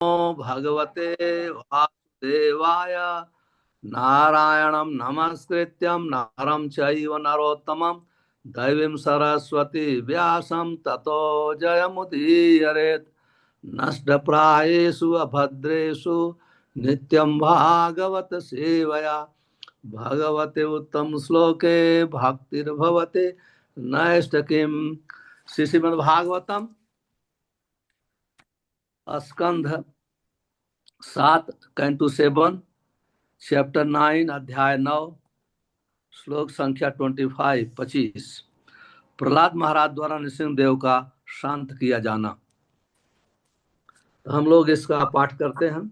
भगवते वासुदेवाय। नारायणं नमस्कृत्यं नरं चैव नरोत्तमं दैवीं सरस्वती व्यासं ततो जयमुदीरयेत्। नष्टप्रायेषु अभद्रेषु नित्यं भागवत सेवया भगवते उत्तम श्लोके भक्तिर्भवते नैष्ठिकीम्। श्रीमद्भागवतम स्कंध 7 कैंटू 7 चैप्टर 9 अध्याय 9 श्लोक संख्या 25। प्रहलाद महाराज द्वारा नृसिंह देव का शांत किया जाना। हम लोग इसका पाठ करते हैं।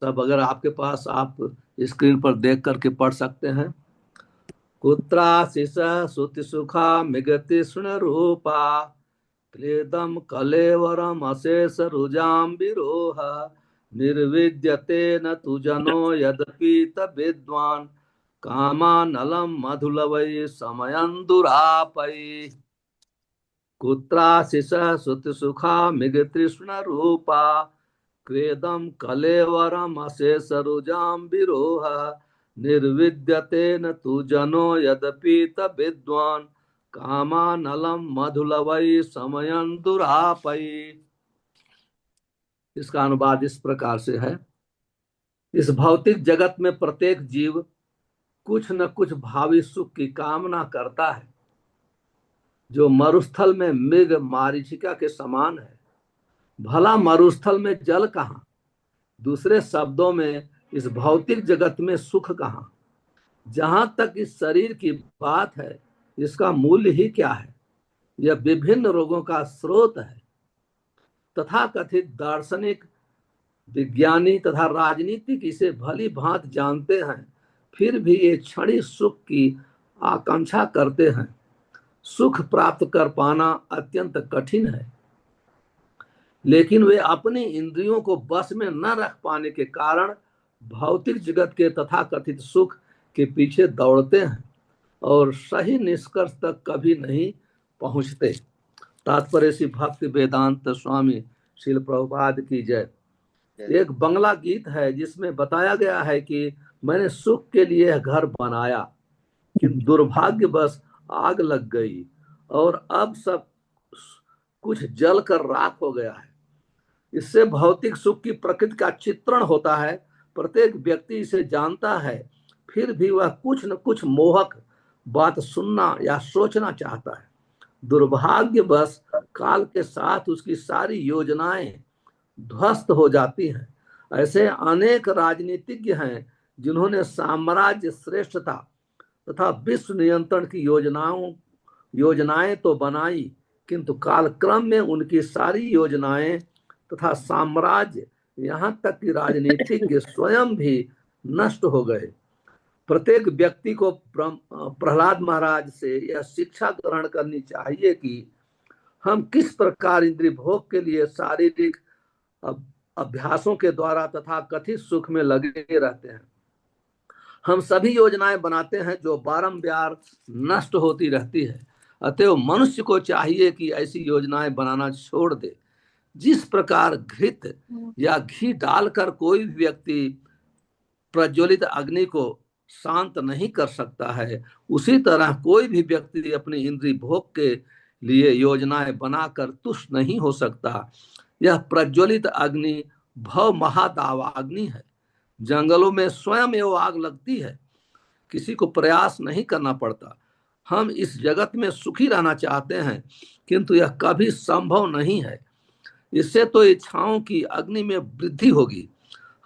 तब अगर आपके पास आप स्क्रीन पर देख करके पढ़ सकते हैं। कुत्राशिष सुति सुखा मिगति सुन रूपा क्लेदम कलेवरम अशेष रुजाम विरोह निर्विद्यते न तु जनो यद्यपि विद्वान कामानलम मधुलवै समयं दुरापै। कुत्राशिष सुति सुखा मिगतृष्ण रूपा क्वेदम कलेवरम अशेष रुजाम विरोह निर्विद्यते न तु जनो यद्यपि विद्वान कामानलम मधुलवै समयं दुरापै। इसका अनुवाद इस प्रकार से है। इस भौतिक जगत में प्रत्येक जीव कुछ न कुछ भावी सुख की कामना करता है, जो मरुस्थल में मृग मारीचिका के समान है। भला मरुस्थल में जल कहाँ? दूसरे शब्दों में इस भौतिक जगत में सुख कहाँ? जहां तक इस शरीर की बात है, इसका मूल्य ही क्या है? यह विभिन्न रोगों का स्रोत है। तथा कथित दार्शनिक, विज्ञानी तथा राजनीतिक इसे भली भांति जानते हैं, फिर भी ये क्षणिक सुख की आकांक्षा करते हैं। सुख प्राप्त कर पाना अत्यंत कठिन है, लेकिन वे अपनी इंद्रियों को बस में न रख पाने के कारण भौतिक जगत के तथाकथित सुख के पीछे दौड़ते हैं और सही निष्कर्ष तक कभी नहीं पहुंचते। तात्पर्य श्री भक्ति वेदांत स्वामी श्रील प्रभुपाद की जय। एक बंगला गीत है जिसमें बताया गया है कि मैंने सुख के लिए घर बनाया, किंतु दुर्भाग्यवश आग लग गई और अब सब कुछ जल कर राख हो गया है। इससे भौतिक सुख की प्रकृति का चित्रण होता है। प्रत्येक व्यक्ति इसे जानता है, फिर भी वह कुछ न कुछ मोहक बात सुनना या सोचना चाहता है। दुर्भाग्यवश काल के साथ उसकी सारी योजनाएं ध्वस्त हो जाती हैं। ऐसे अनेक राजनीतिज्ञ हैं जिन्होंने साम्राज्य श्रेष्ठता तथा विश्व नियंत्रण की योजनाएं तो बनाई, किंतु कालक्रम में उनकी सारी योजनाएं तथा साम्राज्य, यहाँ तक कि राजनीतिज्ञ स्वयं भी नष्ट हो गए। प्रत्येक व्यक्ति को प्रहलाद महाराज से यह शिक्षा ग्रहण करनी चाहिए कि हम किस प्रकार इंद्रिय भोग के लिए शारीरिक अभ्यासों के द्वारा तथा कथित सुख में लगे रहते हैं। हम सभी योजनाएं बनाते हैं जो बारंबार नष्ट होती रहती है। अतएव मनुष्य को चाहिए कि ऐसी योजनाएं बनाना छोड़ दे। जिस प्रकार घृत या घी डालकर कोई व्यक्ति प्रज्वलित अग्नि को शांत नहीं कर सकता है, उसी तरह कोई भी व्यक्ति अपनी इंद्रिय भोग के लिए योजनाएं बनाकर तुष्ट नहीं हो सकता। यह प्रज्वलित अग्नि भव महादावाग्नि है। जंगलों में स्वयं एवं आग लगती है, किसी को प्रयास नहीं करना पड़ता। हम इस जगत में सुखी रहना चाहते हैं, किंतु यह कभी संभव नहीं है। इससे तो इच्छाओं की अग्नि में वृद्धि होगी।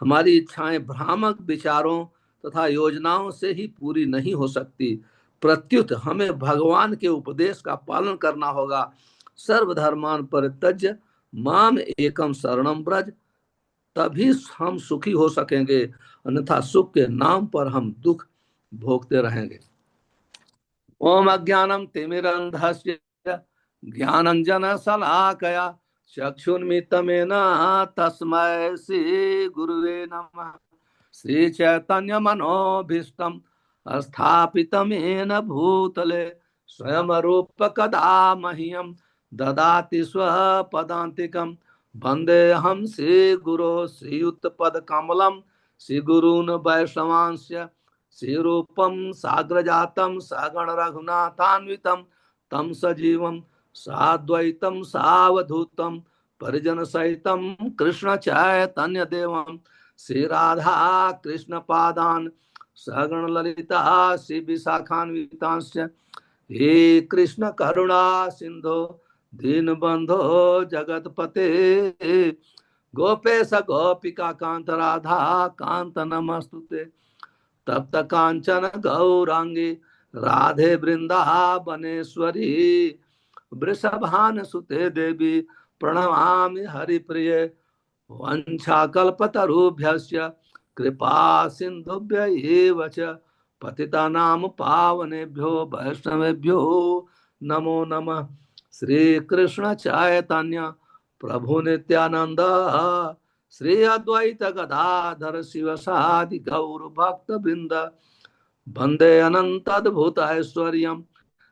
हमारी इच्छाएं भ्रामक विचारों तथा योजनाओं से ही पूरी नहीं हो सकती। प्रत्युत हमें भगवान के उपदेश का पालन करना होगा। सर्वधर्मान परित्यज्य माम एकम शरणम ब्रज, तभी हम सुखी हो सकेंगे, अन्यथा सुख के नाम पर हम दुख भोगते रहेंगे। ओम अज्ञानम तिमिरंधस्य ज्ञानंजन शलाकया चक्षुन्मिलितं तस्मै श्री गुरुवे नमः। श्री चैतन्य मनोभीष्टं स्थापितं येन भूतले स्वयं रूप कदा मह्यं ददाति स्वपदान्तिकं वंदे हम श्री गुरो श्रीयुत पद कमलम श्री गुरुन वैष्णवांस्य श्री रूपम साग्र जातम सगण रघुनाथान्वितम तम सजीवम साद्वैतम सावधूतम परिजन सहितम कृष्ण चैतन्य देवम श्री राधा कृष्ण पादान सगण ललिता श्री विशाखान्वितांश्च हे कृष्ण करुणा सिंधु दीन बंधो जगतपते गोपेश गोपिका कांत राधा कांत नमस्तुते तप्त कांचन गौरांगी राधे वृंदावनेश्वरी वृषभान सुते देवी प्रणमामि हरिप्रिय वंशाकल्पतरुभ्यश्च कृपा सिंधुभ्य एव च पतितानां पावनेभ्यो वैष्णवेभ्यो नमो नमः। श्री कृष्ण चैतन्य प्रभु नित्यानंद श्री अद्वैत गदाधर शिव सादि गौर भक्त बिंद वंदे अनंत अद्भुत ऐश्वर्यम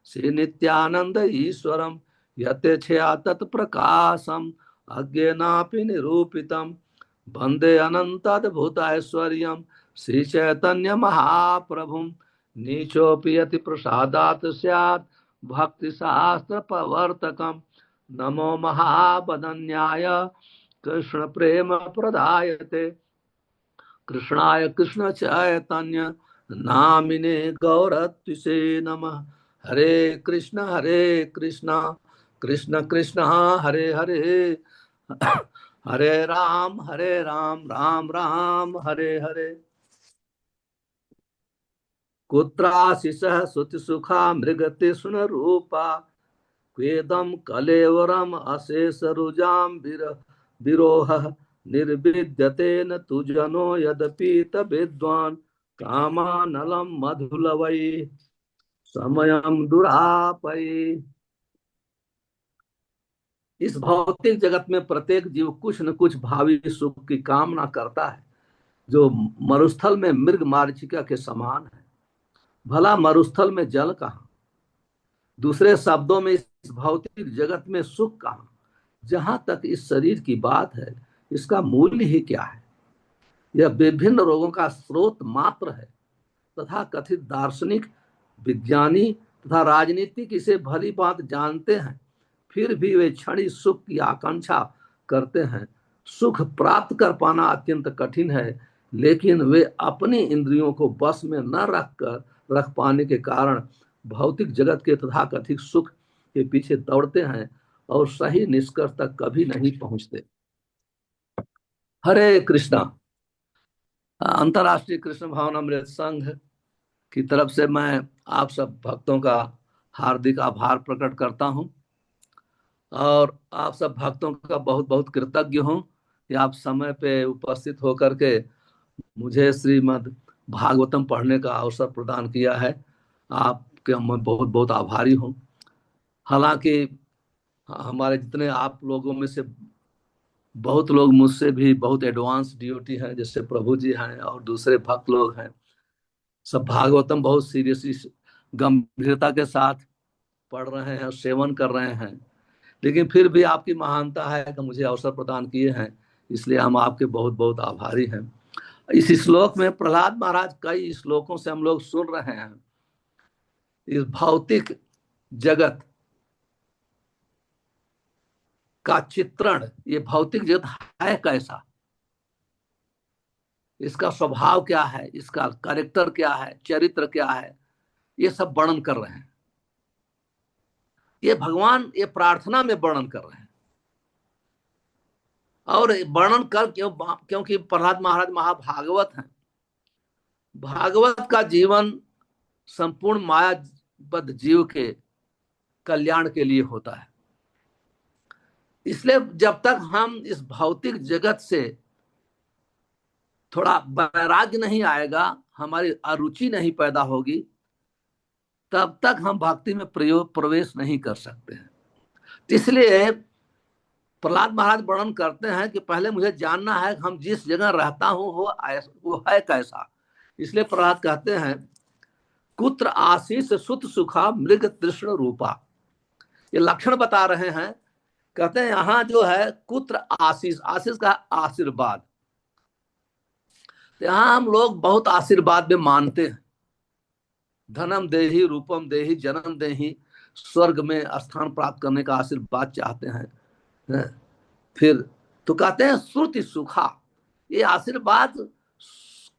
श्री नित्यानंद ईश्वरम यथेच्छया तत्प्रकाशम अज्ञेनापि निरूपितम वंदे अनंत अद्भुत ऐश्वर्यम श्री चैतन्य महाप्रभुम नीचोपि यति प्रसादात स्यात् भक्ति शास्त्र प्रवर्तकम नमो महावदन्याय कृष्ण प्रेम प्रदायते कृष्णाय कृष्ण चैतन्य नामिने गौरत्विषे नमः। हरे कृष्ण कृष्ण कृष्ण हरे हरे हरे राम राम राम हरे हरे। कुत्राशिषः श्रुतिसुखा मृगतृष्ण रूपा क्वेदं कलेवरम अशेष रुजां विरोहः निर्विद्यते न तु जनो यदपि तविद्वान् कामानलं मधुलवै समयं दुरापै। इस भौतिक जगत में प्रत्येक जीव कुछ न कुछ भावी सुख की कामना करता है, जो मरुस्थल में मृग मारीचिका के समान है। भला मरुस्थल में जल कहाँ? दूसरे शब्दों में इस भौतिक जगत में सुख कहाँ? जहां तक इस शरीर की बात है, इसका मूल्य ही क्या है? यह विभिन्न रोगों का स्रोत मात्र है तथा कथित दार्शनिक, विज्ञानी तथा राजनीतिक इसे भली बात जानते हैं, फिर भी वे क्षणिक सुख की आकांक्षा करते हैं। सुख प्राप्त कर पाना अत्यंत कठिन है, लेकिन वे अपनी इंद्रियों को बस में न रख पाने के कारण भौतिक जगत के तथाकथित सुख के पीछे दौड़ते हैं और सही निष्कर्ष तक कभी नहीं पहुंचते। हरे कृष्णा। अंतर्राष्ट्रीय कृष्ण भावनामृत संघ की तरफ से मैं आप सब भक्तों का हार्दिक आभार प्रकट करता हूं और आप सब भक्तों का बहुत बहुत कृतज्ञ हूं कि आप समय पे उपस्थित होकर के मुझे श्रीमद् भागवतम पढ़ने का अवसर प्रदान किया है। आपके मैं बहुत बहुत आभारी हूं। हालांकि हमारे जितने आप लोगों में से बहुत लोग मुझसे भी बहुत एडवांस ड्यूटी हैं, जैसे प्रभु जी हैं और दूसरे भक्त लोग हैं, सब भागवतम बहुत सीरियसली गंभीरता के साथ पढ़ रहे हैं और सेवन कर रहे हैं। लेकिन फिर भी आपकी महानता है कि मुझे अवसर प्रदान किए हैं, इसलिए हम आपके बहुत बहुत आभारी हैं। इस श्लोक में प्रहलाद महाराज कई श्लोकों से हम लोग सुन रहे हैं। इस भौतिक जगत का चित्रण, ये भौतिक जगत है कैसा, इसका स्वभाव क्या है, इसका कैरेक्टर क्या है, चरित्र क्या है, ये सब वर्णन कर रहे हैं। ये भगवान ये प्रार्थना में वर्णन कर रहे हैं और वर्णन कर क्योंकि प्रहलाद महाराज महाभागवत हैं। भागवत का जीवन संपूर्ण मायाबद्ध जीव के कल्याण के लिए होता है। इसलिए जब तक हम इस भौतिक जगत से थोड़ा वैराग्य नहीं आएगा, हमारी अरुचि नहीं पैदा होगी, तब तक हम भक्ति में प्रवेश नहीं कर सकते हैं। इसलिए प्रहलाद महाराज वर्णन करते हैं कि पहले मुझे जानना है कि हम जिस जगह रहता हूं वो है कैसा। इसलिए प्रहलाद कहते हैं, कुत्र आशीष सुत सुखा मृग तृष्ण रूपा। ये लक्षण बता रहे हैं कहते हैं यहाँ जो है कुत्र आशीष, आशीष का आशीर्वाद। तो यहाँ हम लोग बहुत आशीर्वाद में मानते हैं, धनम देहि रूपम देहि जन्म देहि, स्वर्ग में स्थान प्राप्त करने का आशीर्वाद चाहते हैं। फिर तो कहते हैं श्रुति सुखा, ये आशीर्वाद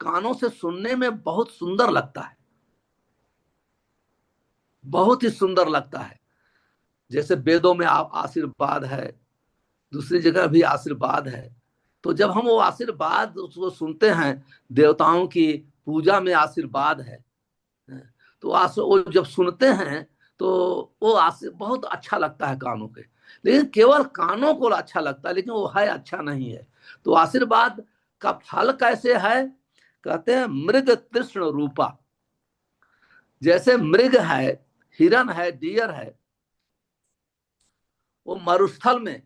कानों से सुनने में बहुत सुंदर लगता है, बहुत ही सुंदर लगता है। जैसे वेदों में आशीर्वाद है, दूसरी जगह भी आशीर्वाद है। तो जब हम वो आशीर्वाद उसको सुनते हैं, देवताओं की पूजा में आशीर्वाद है, तो वो जब सुनते हैं तो वो बहुत अच्छा लगता है कानों के। लेकिन केवल कानों को अच्छा लगता है, लेकिन वो है अच्छा नहीं है। तो आशीर्वाद का फल कैसे है? कहते हैं मृग तृष्ण रूपा। जैसे मृग है, हिरन है, डियर है, वो मरुस्थल में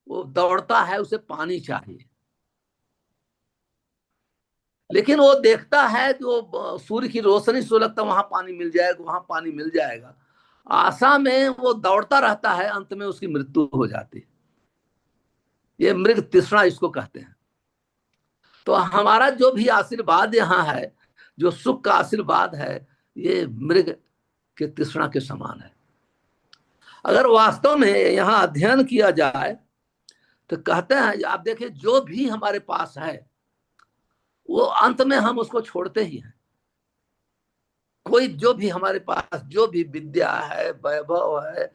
वो दौड़ता है, उसे पानी चाहिए, लेकिन वो देखता है कि वो सूर्य की रोशनी से लगता है वहां पानी मिल जाएगा, वहां पानी मिल जाएगा, आशा में वो दौड़ता रहता है, अंत में उसकी मृत्यु हो जाती है। ये मृग तृष्णा इसको कहते हैं। तो हमारा जो भी आशीर्वाद यहाँ है, जो सुख का आशीर्वाद है, ये मृग के तृष्णा के समान है। अगर वास्तव में यहाँ अध्ययन किया जाए तो कहते हैं, आप देखिए जो भी हमारे पास है वो अंत में हम उसको छोड़ते ही हैं। कोई जो भी हमारे पास जो भी विद्या है, वैभव है,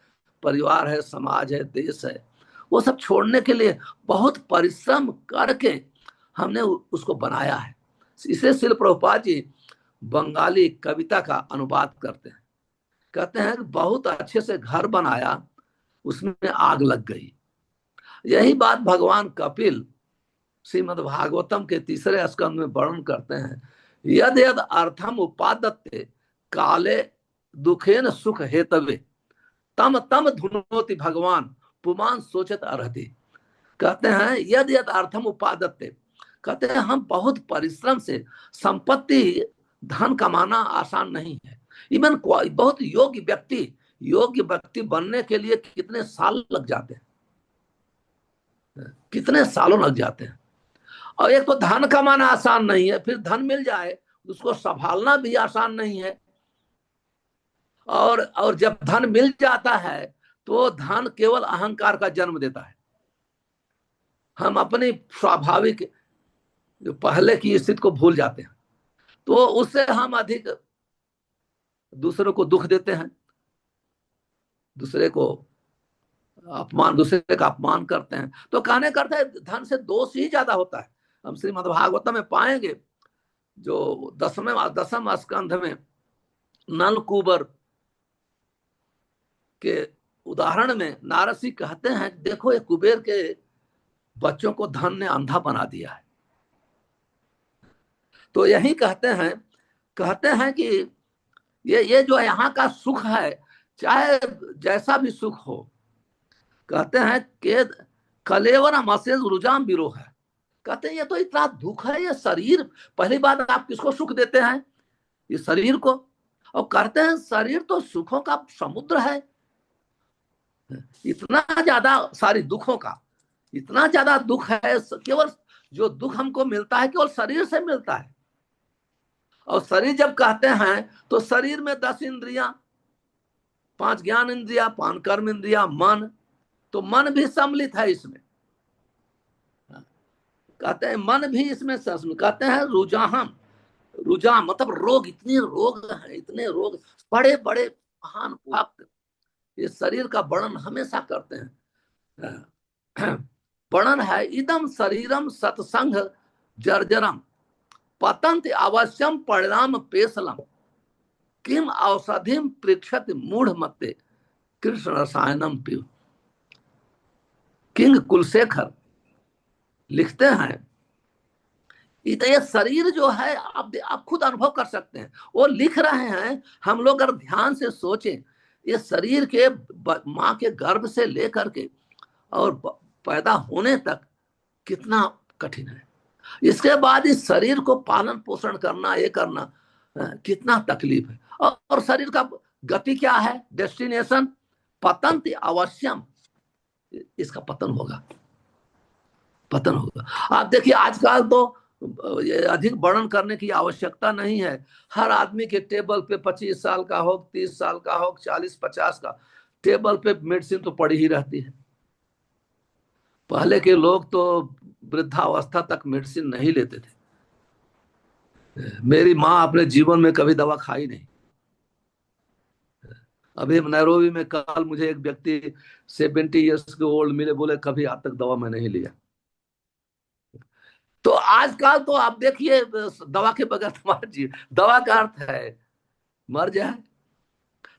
परिवार है, समाज है, देश है, वो सब छोड़ने के लिए बहुत परिश्रम करके हमने उसको बनाया है। इसे शिल प्रभुपाद जी बंगाली कविता का अनुवाद करते हैं, कहते हैं कि बहुत अच्छे से घर बनाया, उसमें आग लग गई। यही बात भगवान कपिल श्रीमद् भागवतम के 3 स्कंद में वर्णन करते हैं। यद यद अर्थम उपादत्ते काले दुखेन सुख हेतवे तम तम धुनोति भगवान पुमान सोचत अर्हति। कहते हैं यद यद अर्थम उपादत्ते, कहते हैं हम बहुत परिश्रम से, संपत्ति धन कमाना आसान नहीं है। इवन बहुत योग्य व्यक्ति बनने के लिए कितने साल लग जाते हैं, कितने सालों लग जाते हैं। और एक तो धन कमाना आसान नहीं है, फिर धन मिल जाए उसको संभालना भी आसान नहीं है। और जब धन मिल जाता है तो धन केवल अहंकार का जन्म देता है। हम अपनी स्वाभाविक जो पहले की स्थिति को भूल जाते हैं, तो उससे हम अधिक दूसरों को दुख देते हैं, दूसरे का अपमान करते हैं। तो कहने करते हैं धन से दोष ही ज्यादा होता है। हम श्रीमद् भागवतम में पाएंगे, जो दसम स्कंध में नलकूबर के उदाहरण में नारद जी कहते हैं, देखो ये कुबेर के बच्चों को धन ने अंधा बना दिया है। तो यही कहते हैं कि ये जो यहाँ का सुख है, चाहे जैसा भी सुख हो, कहते हैं कि कलेवर मसेज रुजाम विरोह है। कहते हैं ये तो इतना दुख है, ये शरीर, पहली बात आप किसको सुख देते हैं? ये शरीर को। और कहते हैं शरीर तो सुखों का समुद्र है, इतना ज्यादा सारी दुखों का, इतना ज्यादा दुख है। केवल जो दुख हमको मिलता है केवल शरीर से मिलता है। और शरीर जब कहते हैं तो शरीर में 10 इंद्रियां, 5 ज्ञान इंद्रिया, 5 कर्म इंद्रिया, मन, तो मन भी सम्मिलित है इसमें। कहते हैं मन भी इसमें कहते हैं रुझान मतलब रोग, इतने रोग, बड़े बड़े महान भक्त ये शरीर का वर्णन हमेशा करते हैं। वर्णन है, इदम शरीरम सत्संग जर्जरम पतंत अवश्यम परिणाम पेशलम किम औषधिम पृक्षत मूढ़ मते कृष्ण रसायनम पीव। किंग कुलशेखर लिखते हैं, ये शरीर जो है आप खुद अनुभव कर सकते हैं, वो लिख रहे हैं। हम लोग अगर ध्यान से सोचें, ये शरीर के माँ के गर्भ से लेकर के और पैदा होने तक कितना कठिन है। इसके बाद इस शरीर को पालन पोषण करना, ये करना कितना तकलीफ है। और शरीर का गति क्या है? डेस्टिनेशन पतंत अवश्यम, इसका पतन होगा, पतन होगा। आप देखिए आजकल तो ये अधिक वर्णन करने की आवश्यकता नहीं है। हर आदमी के टेबल पे 25 साल का हो, 30 साल का हो, 40-50 का, टेबल पे मेडिसिन तो पड़ी ही रहती है। पहले के लोग तो वृद्धावस्था तक मेडिसिन नहीं लेते थे। मेरी माँ अपने जीवन में कभी दवा खाई नहीं। अभी नैरोबी में कल मुझे एक व्यक्ति 70 ईयर्स के ओल्ड मिले, बोले कभी आज तक दवा मैं नहीं लिया। तो आजकल तो आप देखिए दवा के बगैर तुम्हारा जी, दवा का अर्थ है मर जाए।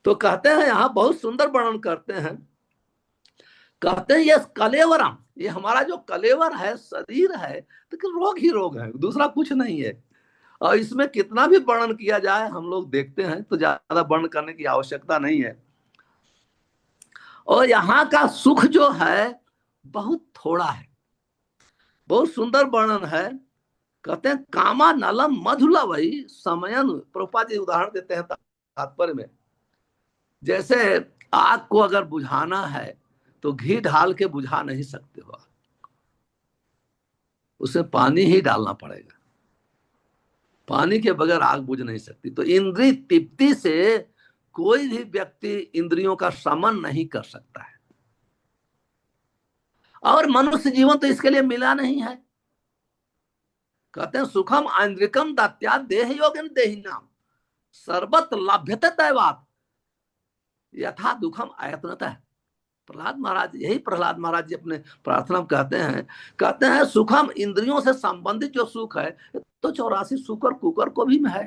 तो कहते हैं यहाँ बहुत सुंदर वर्णन करते हैं, कहते हैं ये कलेवरम, ये हमारा जो कलेवर है, शरीर है, तो रोग ही रोग है, दूसरा कुछ नहीं है। और इसमें कितना भी वर्णन किया जाए हम लोग देखते हैं, तो ज्यादा वर्णन करने की आवश्यकता नहीं है। और यहाँ का सुख जो है बहुत थोड़ा है, बहुत सुंदर वर्णन है। कहते हैं कामा नलम मधुलवई समयन, प्रभुपाद जी उदाहरण देते हैं तात्पर्य में। जैसे आग को अगर बुझाना है तो घी डाल के बुझा नहीं सकते हो, उसमें पानी ही डालना पड़ेगा, पानी के बगैर आग बुझ नहीं सकती। तो इंद्रिय तृप्ति से कोई भी व्यक्ति इंद्रियों का शमन नहीं कर सकता है, और मनुष्य जीवन तो इसके लिए मिला नहीं है। कहते हैं सुखम आंद्रिकम दात्या देह योगन देहिनाम सर्वत लभ्यते दैवात यथा दुखम आयतनतः। प्रहलाद महाराज, यही प्रहलाद महाराज जी अपने प्रार्थना में कहते हैं सुखम, इंद्रियों से संबंधित जो सुख है तो 84 शुकर कुकर को भी है।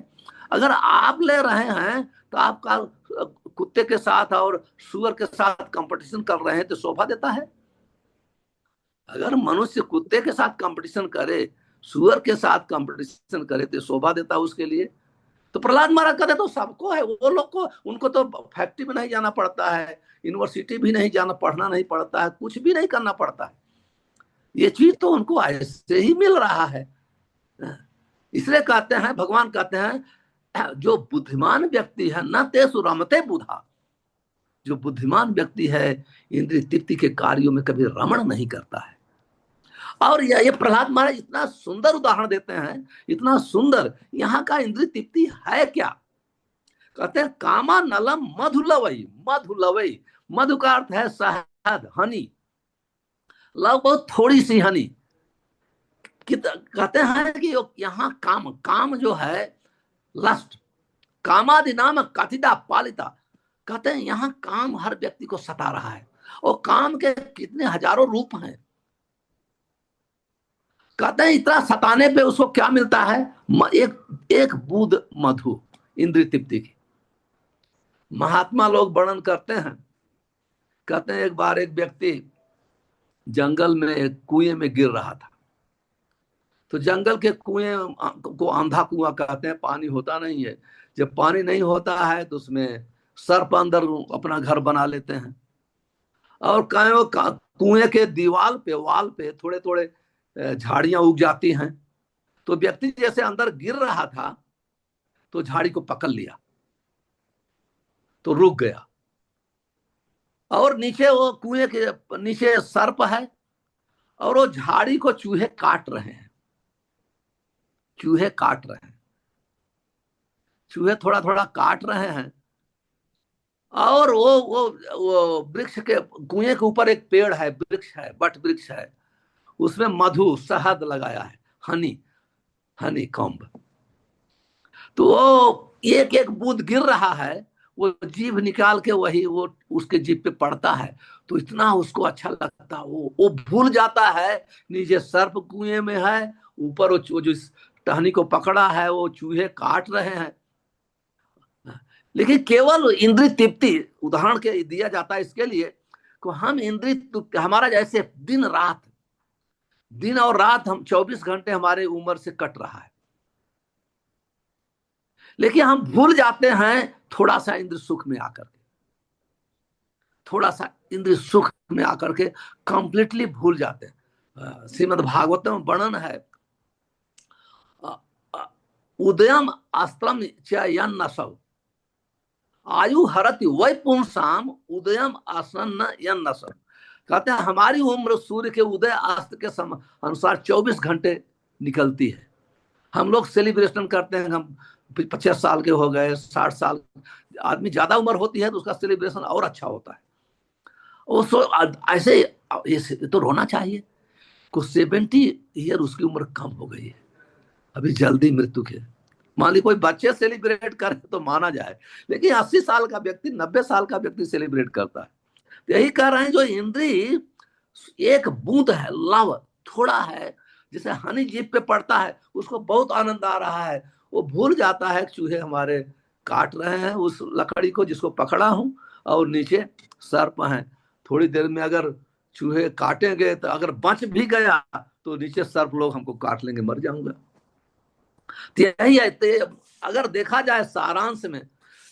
अगर आप ले रहे हैं तो आपका कुत्ते के साथ और सुअर के साथ कंपटीशन कर रहे हैं तो शोभा देता है। अगर मनुष्य कुत्ते के साथ कंपटीशन करे, सुअर के साथ कंपटीशन करे तो शोभा देता है उसके लिए। तो प्रहलाद महाराज कहते तो सबको है, वो लोग को, उनको तो फैक्ट्री में नहीं जाना पड़ता है, यूनिवर्सिटी भी नहीं जाना, पढ़ना नहीं पड़ता है, कुछ भी नहीं करना पड़ता है, ये चीज तो उनको ऐसे ही मिल रहा है। इसलिए कहते हैं, भगवान कहते हैं जो बुद्धिमान व्यक्ति है न तेसु रमते बुधा, जो बुद्धिमान व्यक्ति है इंद्रिय तृप्ति के कार्यों में कभी रमण नहीं करता है। और ये प्रहलाद महाराज इतना सुंदर उदाहरण देते हैं, इतना सुंदर। यहाँ का इंद्रिय तृप्ति है क्या? कहते हैं कामा नलम मधुलवई, मधुलवई, मधु का अर्थ है शहद, हनी, लव बहुत थोड़ी सी हनी। कहते हैं कि यहाँ काम, काम जो है लस्ट, कामादि नाम कथिता पालिता। कहते हैं यहाँ काम हर व्यक्ति को सता रहा है, और काम के कितने हजारों रूप हैं। कहते हैं इतना सताने पे उसको क्या मिलता है? एक बूंद मधु, इंद्रिय तृप्ति की। महात्मा लोग वर्णन करते हैं, कहते हैं एक बार एक व्यक्ति जंगल में एक कुएं में गिर रहा था। तो जंगल के कुएं को अंधा कुआं कहते हैं, पानी होता नहीं है। जब पानी नहीं होता है तो उसमें सर्प अंदर अपना घर बना लेते हैं, और कुएं के दीवार पे, वाल पे थोड़े थोड़े झाड़ियां उग जाती हैं। तो व्यक्ति जैसे अंदर गिर रहा था तो झाड़ी को पकड़ लिया, तो रुक गया, और नीचे वो कुएं के नीचे सर्प है, और वो झाड़ी को चूहे काट रहे हैं, चूहे काट रहे हैं, चूहे थोड़ा थोड़ा काट रहे हैं। और वो वृक्ष के, कुएं के ऊपर एक पेड़ है, वृक्ष है, बट वृक्ष है, उसमें मधु, शहद लगाया है, हनी, हनी कॉम्ब। तो वो एक एक बूंद गिर रहा है, वो जीभ निकाल के वही वो उसके जीभ पे पड़ता है, तो इतना उसको अच्छा लगता है, वो भूल जाता है नीचे सर्प कुएं में है, ऊपर वो जो टहनी को पकड़ा है वो चूहे काट रहे हैं। लेकिन केवल इंद्रिय तृप्ति उदाहरण के दिया जाता है इसके लिए कि हम इंद्रिय, हमारा जैसे दिन रात, दिन और रात, हम 24 घंटे हमारे उम्र से कट रहा है, लेकिन हम भूल जाते हैं थोड़ा सा इंद्रिय सुख में आकर के, थोड़ा सा इंद्रिय सुख में आकर के कंप्लीटली भूल जाते हैं। श्रीमद् भागवत में वर्णन है, उदयम अस्त्रम च नसव आयु हरति वै पुंसाम उदयम आसन न। कहते हैं हमारी उम्र सूर्य के उदय अस्त के अनुसार 24 घंटे निकलती है। हम लोग सेलिब्रेशन करते हैं, हम 50 साल के हो गए, 60 साल, आदमी ज्यादा उम्र होती है तो उसका सेलिब्रेशन और अच्छा होता है। ऐसे ये तो रोना चाहिए। कुछ 70 ईयर उसकी उम्र कम हो गई है, अभी जल्दी मृत्यु के। मान ली कोई बच्चे सेलिब्रेट करे तो माना जाए, लेकिन 80 साल का व्यक्ति, 90 साल का व्यक्ति सेलिब्रेट करता है। तो यही कह रहे हैं, जो इंद्री एक बूंद है, लव थोड़ा है, जैसे हनी जीभ पे पड़ता है उसको बहुत आनंद आ रहा है, वो भूल जाता है चूहे हमारे काट रहे हैं उस लकड़ी को जिसको पकड़ा हूं, और नीचे सर्प है। थोड़ी देर में अगर चूहे काटेंगे तो अगर बच भी गया तो नीचे सर्प लोग हमको काट लेंगे, मर जाऊंगा। तो यही है। तो अगर देखा जाए सारांश में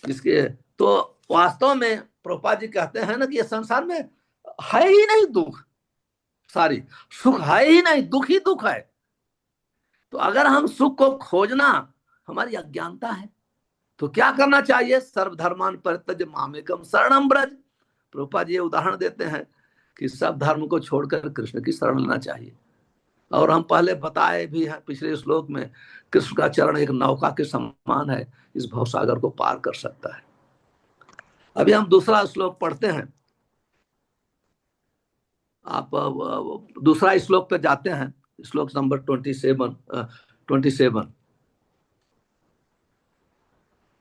इसके, तो वास्तव में प्रभुपाद जी कहते हैं ना कि ये संसार में है ही नहीं दुख, सारी सुख है ही नहीं, दुख ही दुख है। तो अगर हम सुख को खोजना हमारी अज्ञानता है, तो क्या करना चाहिए? सर्वधर्मान परित्यज्य मामेकम शरणम ब्रज। प्रभुपाद जी उदाहरण देते हैं कि सब धर्म को छोड़कर कृष्ण की शरण लेना चाहिए। और हम पहले बताए भी हैं पिछले श्लोक में, कृष्ण का चरण एक नौका के समान है, इस भवसागर को पार कर सकता है। अभी हम दूसरा श्लोक पढ़ते हैं। आप दूसरा श्लोक पे जाते हैं, श्लोक नंबर 27।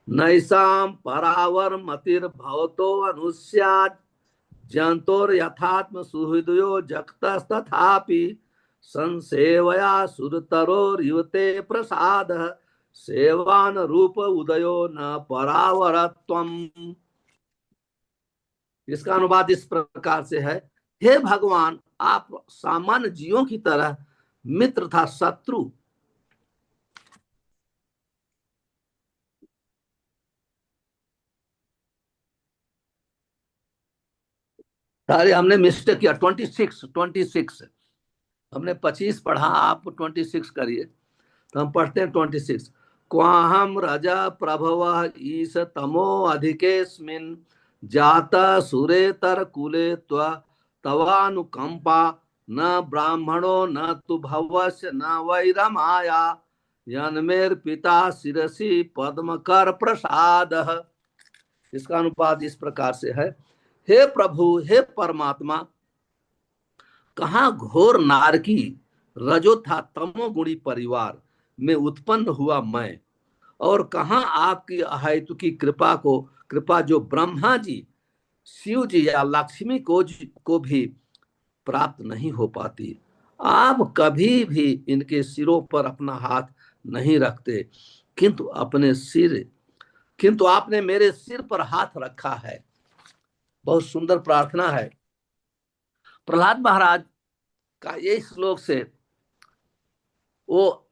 नैसाम परावर मतिर्भवतो अनुस्यात् जंतोर यथात्म सुहृदयो जगतस्तथापि संसेवया सुरतरोर युवते प्रसाद सेवान रूप उदयो न परावरत्वम। इसका अनुवाद इस प्रकार से है, हे भगवान, आप सामान्य जीवों की तरह मित्र था शत्रु। अरे हमने मिस्टेक किया, 26 हमने 25 पढ़ा, आप 26 करिए। तो हम पढ़ते हैं 26। क्वाहम रजा प्रभव ईश तमो अधिकेस्मिन् जाता सुरेतर कुले तवानुकंपा न ब्राह्मणो न तु भवस्य न वैरमाया यन्मेर पिता शिरसी पद्म कर प्रसाद। इसका अनुवाद इस प्रकार से है, हे प्रभु, हे परमात्मा, कहाँ घोर नारकी रजो था तमोगुणी परिवार में उत्पन्न हुआ मैं, और कहाँ आपकी अहेतु की कृपा जो ब्रह्मा जी, शिव जी या लक्ष्मी को भी प्राप्त नहीं हो पाती। आप कभी भी इनके सिरों पर अपना हाथ नहीं रखते, किंतु आपने मेरे सिर पर हाथ रखा है। बहुत सुंदर प्रार्थना है। प्रहलाद महाराज का ये श्लोक से वो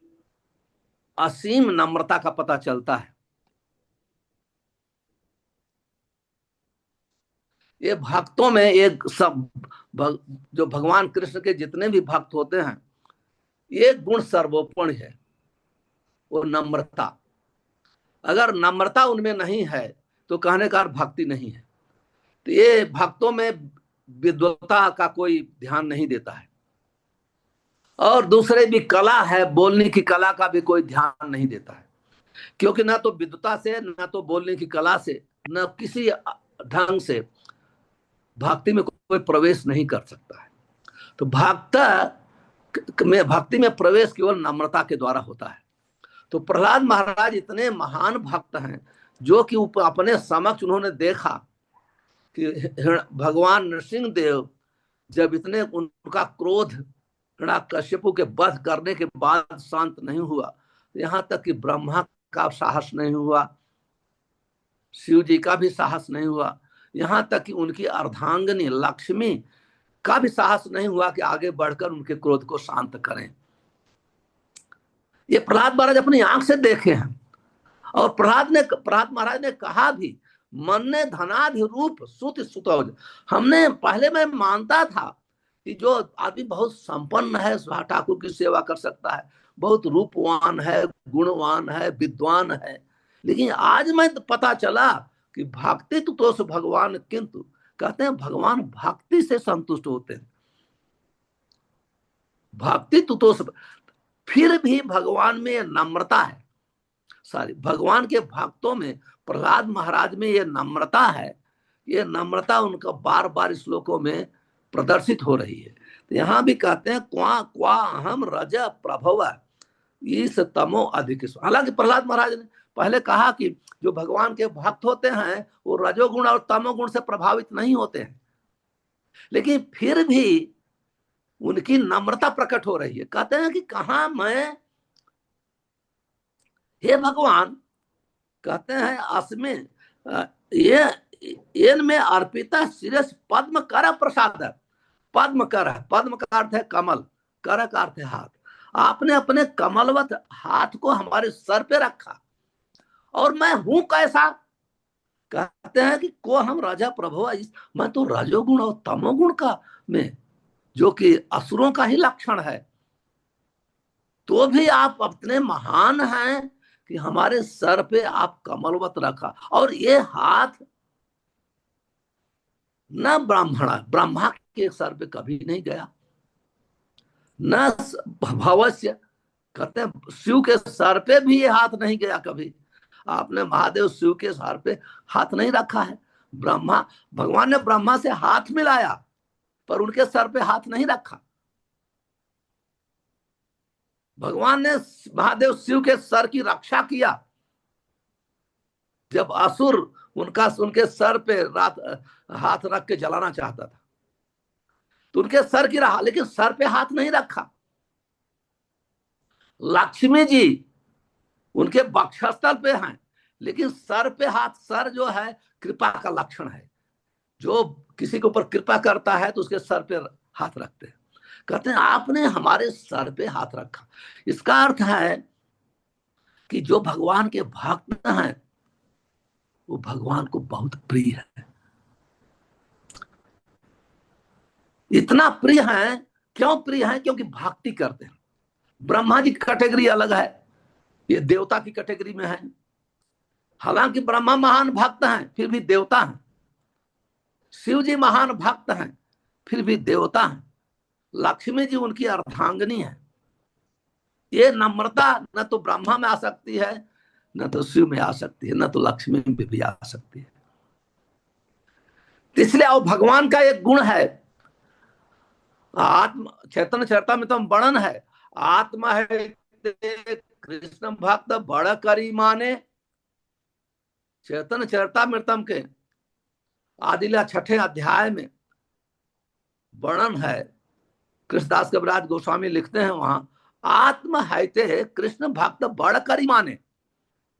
असीम नम्रता का पता चलता है। ये भक्तों में एक जो भगवान कृष्ण के जितने भी भक्त होते हैं, ये गुण सर्वोपरि है, वो नम्रता। अगर नम्रता उनमें नहीं है तो कहने का भक्ति नहीं है। तो ये भक्तों में विद्वता का कोई ध्यान नहीं देता है, और दूसरे भी कला है, बोलने की कला का भी कोई ध्यान नहीं देता है, क्योंकि ना तो विद्वता से, ना तो बोलने की कला से, न किसी ढंग से भक्ति में कोई प्रवेश नहीं कर सकता है। तो भक्ति में प्रवेश केवल नम्रता के द्वारा होता है। तो प्रहलाद महाराज इतने महान भक्त हैं, जो कि अपने समक्ष उन्होंने देखा कि भगवान नृसिंह देव जब इतने उनका क्रोध हिरण्यकश्यपु के वध करने के बाद शांत नहीं हुआ, यहाँ तक कि ब्रह्मा का साहस नहीं हुआ, शिव जी का भी साहस नहीं हुआ, यहाँ तक कि उनकी अर्धांगिनी लक्ष्मी का भी साहस नहीं हुआ कि आगे बढ़कर उनके क्रोध को शांत करें। ये प्रहलाद महाराज अपनी आंख से देखे हैं। और प्रहलाद महाराज ने कहा भी, मन ने धनाधि रूप सुत सुतौज। हमने पहले मैं मानता था कि जो आदमी बहुत संपन्न है ठाकुर की सेवा कर सकता है, बहुत रूपवान है, गुणवान है, विद्वान है, लेकिन आज मैं पता चला कि भक्ति तो भगवान, किंतु कहते हैं भगवान भक्ति से संतुष्ट होते हैं। भक्ति तो फिर भी भगवान में ये नम्रता है, सॉरी भगवान के भक्तों में, प्रहलाद महाराज में ये नम्रता है। ये नम्रता उनका बार बार श्लोकों में प्रदर्शित हो रही है। तो यहां भी कहते हैं क्वा क्वा अहम रज प्रभव इस तमो अधिक। हालांकि प्रहलाद महाराज ने पहले कहा कि जो भगवान के भक्त होते हैं वो रजोगुण और तमोगुण से प्रभावित नहीं होते हैं, लेकिन फिर भी उनकी नम्रता प्रकट हो रही है। कहते हैं कि कहा मैं, हे भगवान, कहते हैं अस्मिन ये इनमें अर्पिता शिरस पद्म कर प्रसाद। पद्म कर है, पद्म का अर्थ है कमल, कर का अर्थ है हाथ। आपने अपने कमलवत हाथ को हमारे सर पे रखा, और मैं हूं कैसा? कहते हैं कि को हम राजा प्रभु, मैं तो रजोगुण और तमोगुण का में, जो कि असुरों का ही लक्षण है, तो भी आप अपने महान हैं कि हमारे सर पे आप कमलवत रखा। और ये हाथ न ब्रह्मा के सर पे कभी नहीं गया, न भवस्य, कहते हैं शिव के सर पे भी ये हाथ नहीं गया कभी। आपने महादेव शिव के सर पे हाथ नहीं रखा है। ब्रह्मा, भगवान ने ब्रह्मा से हाथ मिलाया पर उनके सर पे हाथ नहीं रखा। भगवान ने महादेव शिव के सर की रक्षा किया। जब असुर उनके सर पे हाथ रख के जलाना चाहता था तो उनके सर की रहा, लेकिन सर पे हाथ नहीं रखा। लक्ष्मी जी उनके वक्षस्थल पे हैं, लेकिन सर पे हाथ, सर जो है कृपा का लक्षण है। जो किसी के ऊपर कृपा करता है तो उसके सर पे हाथ रखते हैं। कहते हैं आपने हमारे सर पे हाथ रखा। इसका अर्थ है कि जो भगवान के भक्त हैं वो भगवान को बहुत प्रिय है। इतना प्रिय है, क्यों प्रिय है? क्योंकि भक्ति करते हैं। ब्रह्मा जी की कैटेगरी अलग है, ये देवता की कैटेगरी में है। हालांकि ब्रह्मा महान भक्त हैं फिर भी देवता हैं, शिव जी महान भक्त हैं फिर भी देवता हैं, लक्ष्मी जी उनकी अर्धांगिनी है। ये नम्रता न तो ब्रह्मा में आ सकती है, न तो शिव में आ सकती है, न तो लक्ष्मी में भी आ सकती है। इसलिए और भगवान का एक गुण है, आत्म चैतन्य चरितामृतम वर्णन है, आत्मा है कृष्ण भक्त बड़ करी माने। चैतन्य चरितामृतम के आदिला 6ठे अध्याय में वर्णन है। कृष्णदास कविराज गोस्वामी लिखते हैं वहां, आत्म हैते कृष्ण भक्त बड़ करी माने।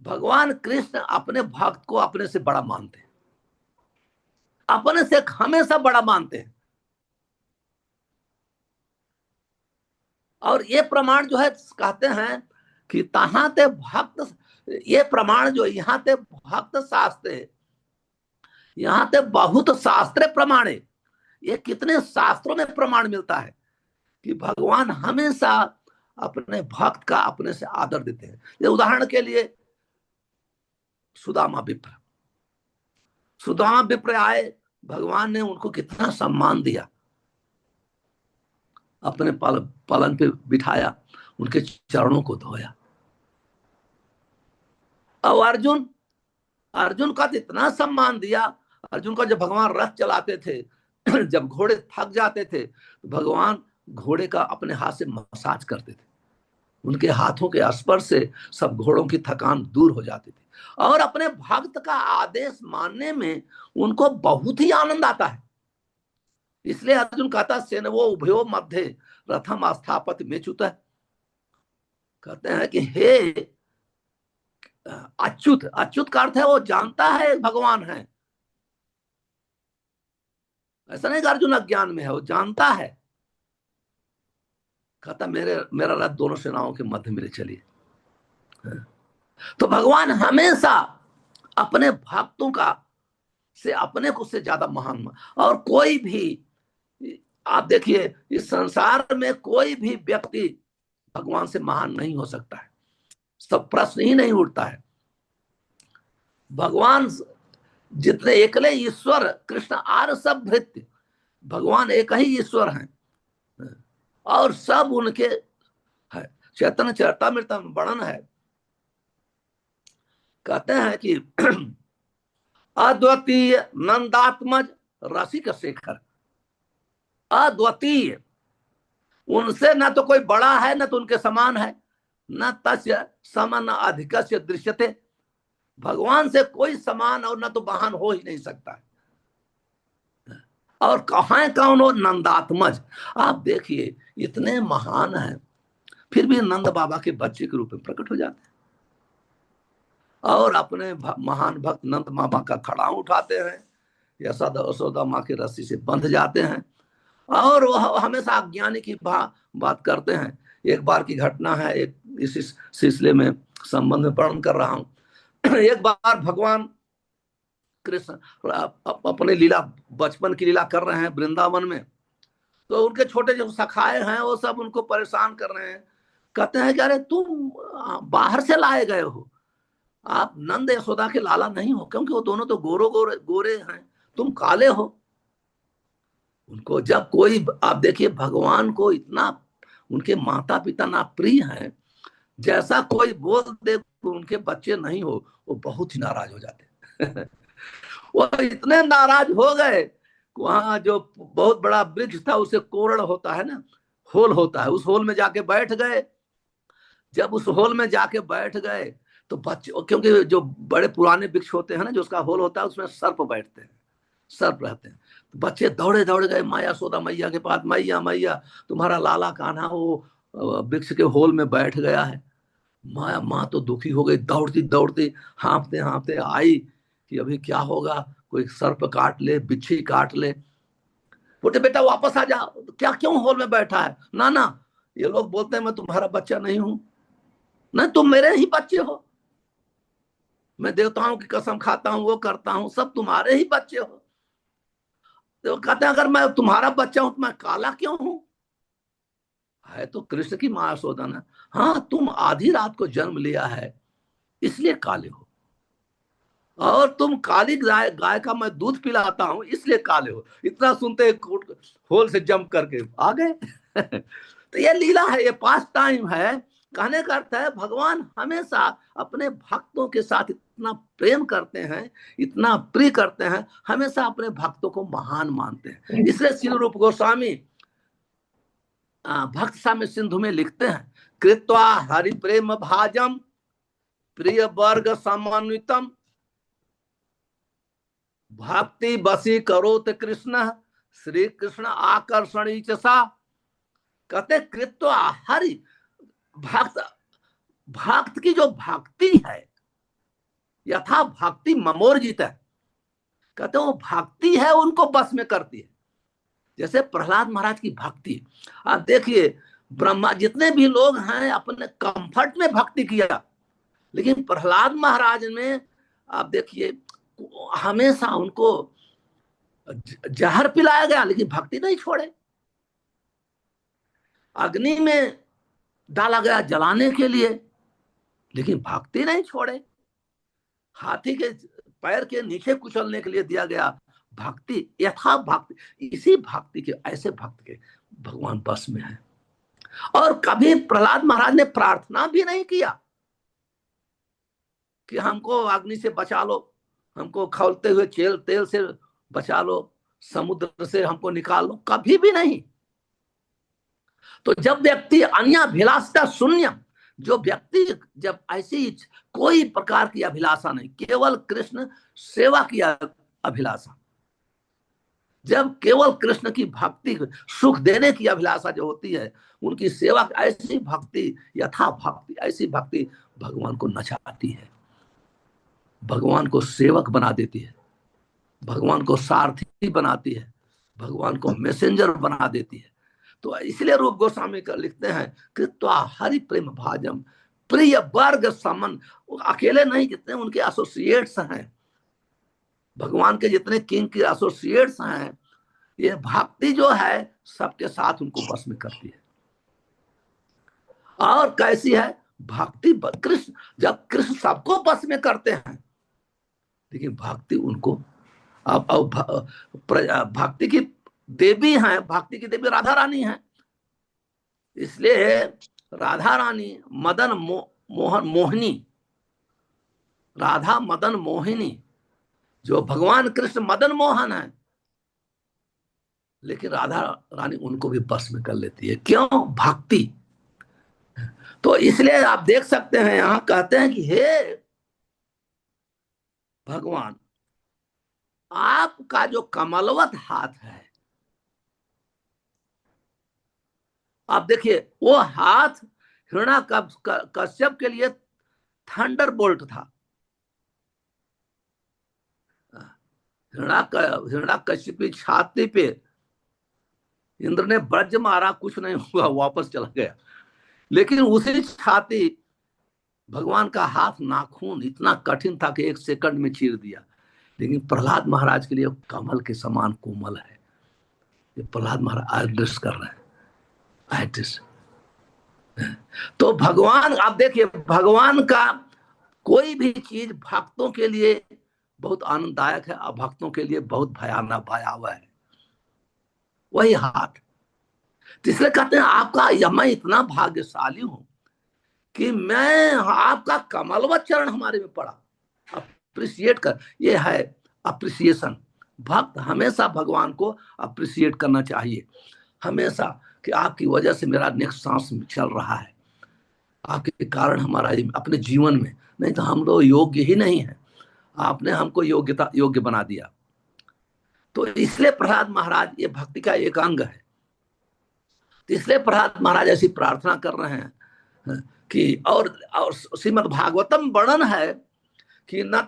भगवान कृष्ण अपने भक्त को अपने से बड़ा मानते हैं, अपने से हमेशा बड़ा मानते हैं। और ये प्रमाण जो है, कहते हैं कि तहां ते भक्त, ये प्रमाण जो यहाँ ते भक्त शास्त्र, यहाँ ते बहुत शास्त्र प्रमाणे। ये कितने शास्त्रों में प्रमाण मिलता है कि भगवान हमेशा अपने भक्त का अपने से आदर देते हैं। ये उदाहरण के लिए सुदामा विप्र, सुदामा विप्र आए, भगवान ने उनको कितना सम्मान दिया, अपने पलंग पे बिठाया, उनके चरणों को धोया। और अर्जुन, अर्जुन का इतना सम्मान दिया। अर्जुन का जब भगवान रथ चलाते थे जब घोड़े थक जाते थे तो भगवान घोड़े का अपने हाथ से मसाज करते थे, उनके हाथों के स्पर्श से सब घोड़ों की थकान दूर हो जाती थी। और अपने भक्त का आदेश मानने में उनको बहुत ही आनंद आता है। इसलिए अर्जुन कहता सेन वो उभयो मध्य रथम स्थापित मेचुत। कहते हैं कि हे अच्युत, अच्युत का अर्थ है वो जानता है भगवान है। ऐसा नहीं कि अर्जुन अज्ञान में है, वो जानता है। कहता मेरा रथ दोनों सेनाओं के मध्य में चलिए। तो भगवान हमेशा अपने भक्तों का से अपने को से ज्यादा महान। और कोई भी, आप देखिए इस संसार में कोई भी व्यक्ति भगवान से महान नहीं हो सकता है, सब प्रश्न ही नहीं उठता है। भगवान जितने एकले ईश्वर कृष्ण आर सब भृत्य, भगवान एक ही ईश्वर हैं और सब उनके है। चैतन्य चरितामृत में वर्णन है, कहते हैं कि अद्वितीय नंदात्मज रसिक शेखर, अद्वितीय, उनसे न तो कोई बड़ा है न तो उनके समान है, न तस्य समान अधिकस्य दृश्यते, भगवान से कोई समान और न तो महान हो ही नहीं सकता है। और कहाँ कौन हो, नंदात्मज। आप देखिए इतने महान हैं फिर भी नंद बाबा के बच्चे के रूप में प्रकट हो जाते हैं और अपने महान भक्त नंद बाबा का खड़ा उठाते हैं, यशोदा यशोदा माँ की रस्सी से बंध जाते हैं और वह हमेशा अज्ञानी की बात करते हैं। एक बार की घटना है, एक इसी सिलसिले में संबंध में वर्णन कर रहा हूं। एक बार भगवान कृष्ण अपने लीला, बचपन की लीला कर रहे हैं वृंदावन में, तो उनके छोटे जो सखाए हैं वो सब उनको परेशान कर रहे हैं। कहते हैं कि अरे तुम बाहर से लाए गए हो, आप नंद यशोदा के लाला नहीं हो, क्योंकि वो दोनों तो गोरे गोरे हैं, तुम काले हो। उनको जब कोई, आप देखिए भगवान को इतना उनके माता पिता ना प्रिय हैं, जैसा कोई बोल दे उनके बच्चे नहीं हो, वो बहुत ही नाराज हो जाते। वो इतने नाराज हो गए, वहां जो बहुत बड़ा वृक्ष था उसे कोरड़ होता है ना, होल होता है, उस होल में जाके बैठ गए। जब उस होल में जाके बैठ गए तो बच्चे, क्योंकि जो बड़े पुराने वृक्ष होते हैं ना, जो उसका होल होता है उसमें सर्प बैठते हैं, सर्प रहते हैं। तो बच्चे दौड़े दौड़ गए माया सोदा मैया के पास, मैया मैया तुम्हारा लाला कान्हा वो वृक्ष के होल में बैठ गया है। माया माँ तो दुखी हो गई, दौड़ती दौड़ती हाँफते हाँफते आई कि अभी क्या होगा, कोई सर्प काट ले, बिच्छी काट ले। बोले बेटा वापस आ जा, क्या क्यों होल में बैठा है? ना ना, ये लोग बोलते हैं मैं तुम्हारा बच्चा नहीं हूं। नहीं, तुम मेरे ही बच्चे हो, मैं देवताओं की कसम खाता हूं, वो करता हूं, सब तुम्हारे ही बच्चे हो। तो कहते हैं अगर मैं तुम्हारा बच्चा हूं तो मैं काला क्यों हूं? है तो कृष्ण की मां यशोदा ना। हाँ, तुम आधी रात को जन्म लिया है इसलिए काले हो, और तुम काली गाय गाय का मैं दूध पिलाता हूं इसलिए काले हो। इतना सुनते होल से जंप करके आ गए। तो ये लीला है, ये पास टाइम है। कहने का अर्थ है भगवान हमेशा अपने भक्तों के साथ इतना प्रेम करते हैं, इतना प्रिय करते हैं, हमेशा अपने भक्तों को महान मानते हैं। इसलिए श्री रूप गोस्वामी भक्त साम्य सिंधु में लिखते हैं, कृत्वा हरि प्रेम भाजम प्रिय वर्ग समन्वितम भक्ति बसी करोत कृष्ण श्री कृष्ण आकर्षणी चा। कहते कृत्वा हरि, भक्त, भक्त की जो भक्ति है यथा भक्ति ममोर्जित है, कहते वो भक्ति है उनको बस में करती है। जैसे प्रहलाद महाराज की भक्ति, आप देखिए ब्रह्मा जितने भी लोग हैं अपने कंफर्ट में भक्ति किया, लेकिन प्रहलाद महाराज में आप देखिए हमेशा उनको जहर पिलाया गया लेकिन भक्ति नहीं छोड़े, अग्नि में डाला गया जलाने के लिए लेकिन भक्ति नहीं छोड़े, हाथी के पैर के नीचे कुचलने के लिए दिया गया, भक्ति यथा भक्ति, इसी भक्ति के, ऐसे भक्त के भगवान बस में है। और कभी प्रहलाद महाराज ने प्रार्थना भी नहीं किया कि हमको अग्नि से बचा लो, हमको खौलते हुए तेल से बचा लो, समुद्र से हमको निकाल लो, कभी भी नहीं। तो जब व्यक्ति अन्याभिलाषा शून्य, जो व्यक्ति जब ऐसी कोई प्रकार की अभिलाषा नहीं, केवल कृष्ण सेवा की अभिलाषा, जब केवल कृष्ण की भक्ति, सुख देने की अभिलाषा जो होती है, उनकी सेवा, ऐसी भक्ति, यथा भक्ति, ऐसी भक्ति भगवान को नचाती है, भगवान को सेवक बना देती है, भगवान को सारथी बनाती है, भगवान को मैसेंजर बना देती है। तो इसलिए रूप गोस्वामी का लिखते हैं कृत्वा हरि प्रेम भाजम प्रिय वर्ग समन, अकेले नहीं, जितने उनके एसोसिएट्स हैं, भगवान के जितने किंग के एसोसिएट्स हैं, ये भक्ति जो है सबके साथ उनको बस में करती है। और कैसी है भक्ति? कृष्ण, जब कृष्ण सबको बस में करते हैं लेकिन भक्ति उनको अब भक्ति की देवी हैं, भक्ति की देवी राधा रानी है। इसलिए राधा रानी मदन मोहन मोहिनी, राधा मदन मोहिनी, जो भगवान कृष्ण मदन मोहन है, लेकिन राधा रानी उनको भी बस में कर लेती है। क्यों? भक्ति। तो इसलिए आप देख सकते हैं यहां कहते हैं कि हे भगवान, आपका जो कमलवत हाथ है, आप देखिए वो हाथ हिरणा कश्यप के लिए थंडर बोल्ट था। हिरणा कश्यप की छाती पे इंद्र ने वज्र मारा, कुछ नहीं हुआ, वापस चला गया। लेकिन उसी छाती भगवान का हाथ, नाखून इतना कठिन था कि 1 सेकंड में चीर दिया। लेकिन प्रहलाद महाराज के लिए कमल के समान कोमल है। ये प्रहलाद महाराज एड्रेस कर रहे हैं, एड्रेस। तो भगवान, आप देखिए भगवान का कोई भी चीज भक्तों के लिए बहुत आनंददायक है, अभक्तों के लिए बहुत भयावह है। वही हाथ। तो इसलिए कहते हैं आपका, या मैं इतना भाग्यशाली हूं कि मैं, आपका कमलवत चरण हमारे में पड़ा। अप्रिशिएट कर, ये है अप्रिसिएशन। भक्त हमेशा भगवान को अप्रिशिएट करना चाहिए, हमेशा, कि आपकी वजह से मेरा नेक्स्ट सांस चल रहा है, आपके कारण हमारा अपने जीवन में, नहीं तो हम लोग योग्य ही नहीं है, आपने हमको योग्य बना दिया। तो इसलिए प्रहलाद महाराज, ये भक्ति का एक अंग है। तो इसलिए प्रहलाद महाराज ऐसी प्रार्थना कर रहे हैं कि, और श्रीमद् भागवतम वर्णन है कि न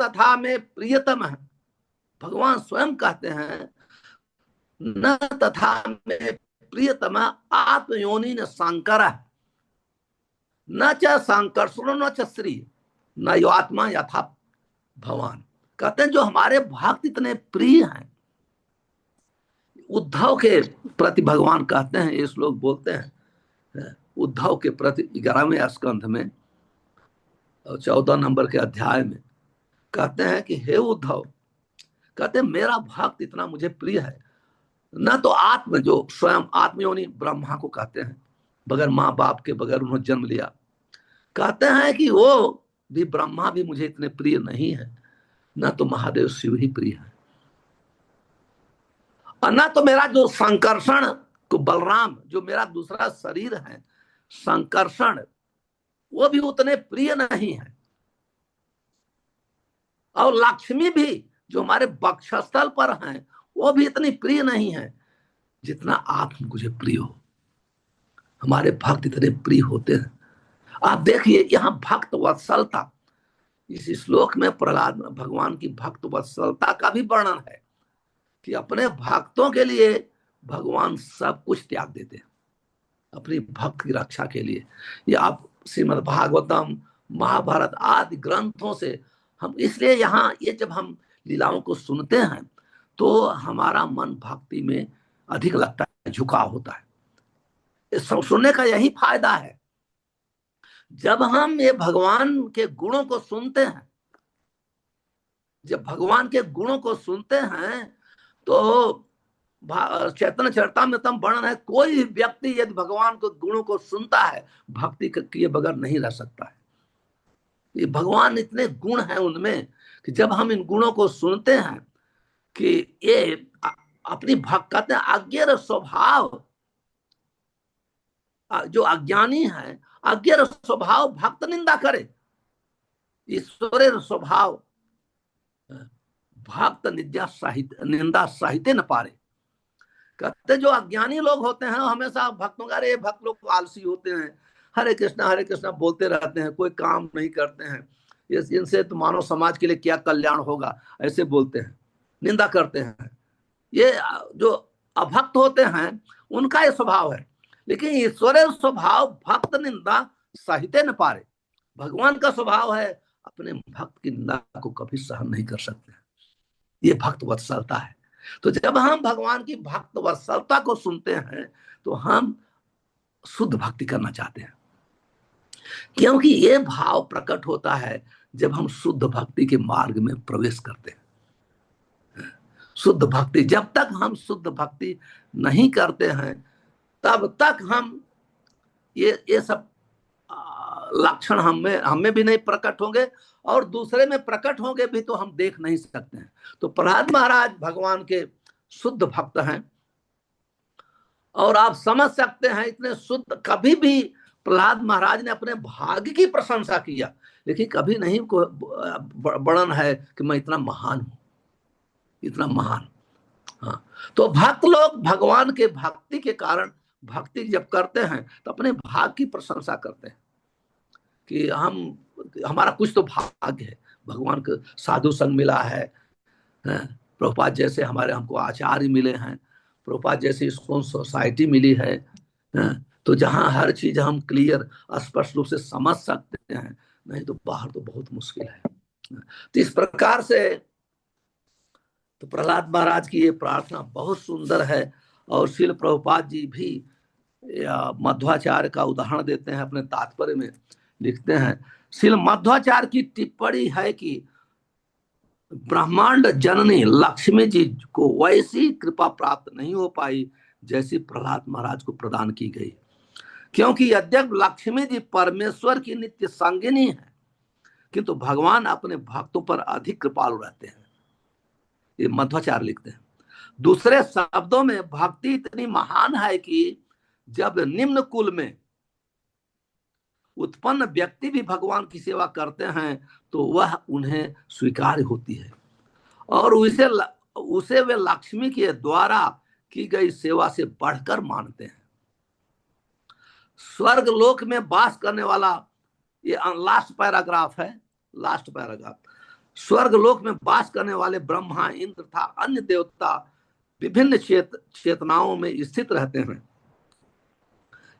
तथा में प्रियतम है। भगवान स्वयं कहते हैं न तथा में प्रियतम आत्मयोनि न शंकर, न च संकर्षण न च श्री न यो आत्मा यथा भगवान। कहते हैं जो हमारे भक्त इतने प्रिय हैं, उद्धव के प्रति भगवान कहते हैं, ये श्लोक बोलते हैं उद्धव के प्रति 11वें स्कंध में 14 नंबर के अध्याय में कहते हैं कि हे उद्धव, कहते हैं मेरा भक्त इतना मुझे प्रिय है, न तो आत्म, जो स्वयं आत्मयोनि ब्रह्मा को कहते हैं, बगैर माँ बाप के, बगैर उन्होंने जन्म लिया, कहते हैं कि वो भी, ब्रह्मा भी मुझे इतने प्रिय नहीं है, न तो महादेव शिव ही प्रिय है, और न तो मेरा जो संकर्षण को बलराम, जो मेरा दूसरा शरीर है संकर्षण, वो भी उतने प्रिय नहीं है, और लक्ष्मी भी जो हमारे वक्षस्थल पर हैं, वो भी इतनी प्रिय नहीं है जितना आप मुझे प्रिय हो। हमारे भक्त इतने प्रिय होते हैं। आप देखिए यहाँ भक्त वत्सलता, इस श्लोक में प्रहलाद भगवान की भक्त वत्सलता का भी वर्णन है कि अपने भक्तों के लिए भगवान सब कुछ त्याग देते हैं अपनी भक्त की रक्षा के लिए। ये आप श्रीमद् भागवतम, महाभारत आदि ग्रंथों से हम, इसलिए यहाँ ये जब हम लीलाओं को सुनते हैं तो हमारा मन भक्ति में अधिक लगता है, झुकाव होता है। इस सुनने का यही फायदा है। जब हम ये भगवान के गुणों को सुनते हैं, जब भगवान के गुणों को सुनते हैं, तो चैतन्य चरितामृतम वर्णन है, कोई व्यक्ति यदि भगवान के गुणों को सुनता है, भक्ति किए बगैर नहीं रह सकता है। ये भगवान इतने गुण हैं उनमें कि जब हम इन गुणों को सुनते हैं कि ये अपनी भक्त, कहते हैं अज्ञेय स्वभाव, जो अज्ञानी है, अज्ञेय स्वभाव भक्त निंदा करे, ईश्वरेर स्वभाव भक्त निंदा साहित्य न पारे। कहते जो अज्ञानी लोग होते हैं हमेशा भक्तों का, अरे भक्त लोग आलसी होते हैं, हरे कृष्णा बोलते रहते हैं, कोई काम नहीं करते हैं, इनसे तो मानव समाज के लिए क्या कल्याण होगा, ऐसे बोलते हैं, निंदा करते हैं। ये जो अभक्त होते हैं उनका ये स्वभाव है। लेकिन ईश्वरेर स्वभाव भक्त निंदा साहित्य न पारे। भगवान का स्वभाव है अपने भक्त की निंदा को कभी सहन नहीं कर सकते। ये भक्त वत्सलता है। तो जब हम भगवान की भक्त वत्सलता को सुनते हैं तो हम शुद्ध भक्ति करना चाहते हैं। क्योंकि ये भाव प्रकट होता है जब हम शुद्ध भक्ति के मार्ग में प्रवेश करते हैं। शुद्ध भक्ति, जब तक हम शुद्ध भक्ति नहीं करते हैं तब तक हम ये सब लक्षण हमें भी नहीं प्रकट होंगे, और दूसरे में प्रकट होंगे भी तो हम देख नहीं सकते हैं। तो प्रहलाद महाराज भगवान के शुद्ध भक्त हैं, और आप समझ सकते हैं इतने शुद्ध। कभी भी प्रहलाद महाराज ने अपने भाग्य की प्रशंसा किया, लेकिन कभी नहीं को वर्णन है कि मैं इतना महान हूं, इतना महान। हाँ, तो भक्त लोग भगवान के भक्ति के कारण भक्ति जब करते हैं तो अपने भाग्य की प्रशंसा करते हैं कि हमारा कुछ तो भाग्य है, भगवान का साधु संग मिला है, प्रभुपाद जैसे हमको आचार्य मिले हैं, प्रभुपाद जैसे इसको सोसाइटी मिली है, तो जहां हर चीज हम क्लियर स्पष्ट रूप से समझ सकते हैं, नहीं तो बाहर तो बहुत मुश्किल है। तो इस प्रकार से तो प्रहलाद महाराज की ये प्रार्थना बहुत सुंदर है। और श्रील प्रभुपाद जी भी मध्वाचार्य का उदाहरण देते हैं, अपने तात्पर्य में लिखते हैं, श्रील मध्वाचार्य की टिप्पणी है कि ब्रह्मांड जननी लक्ष्मी जी को वैसी कृपा प्राप्त नहीं हो पाई जैसी प्रहलाद महाराज को प्रदान की गई, क्योंकि यद्यपि लक्ष्मी जी परमेश्वर की नित्य संगिनी है, किंतु भगवान अपने भक्तों पर अधिक कृपालु रहते हैं। ये मध्वाचार्य लिखते हैं। दूसरे शब्दों में भक्ति इतनी महान है कि जब निम्न कुल में उत्पन्न व्यक्ति भी भगवान की सेवा करते हैं तो वह उन्हें स्वीकार होती है, और उसे वे लक्ष्मी के द्वारा की गई सेवा से बढ़कर मानते हैं। स्वर्ग लोक में वास करने वाला, ये लास्ट पैराग्राफ है, लास्ट पैराग्राफ। स्वर्ग लोक में वास करने वाले ब्रह्मा, इंद्र तथा अन्य देवता विभिन्न चेतनाओं में स्थित रहते हैं,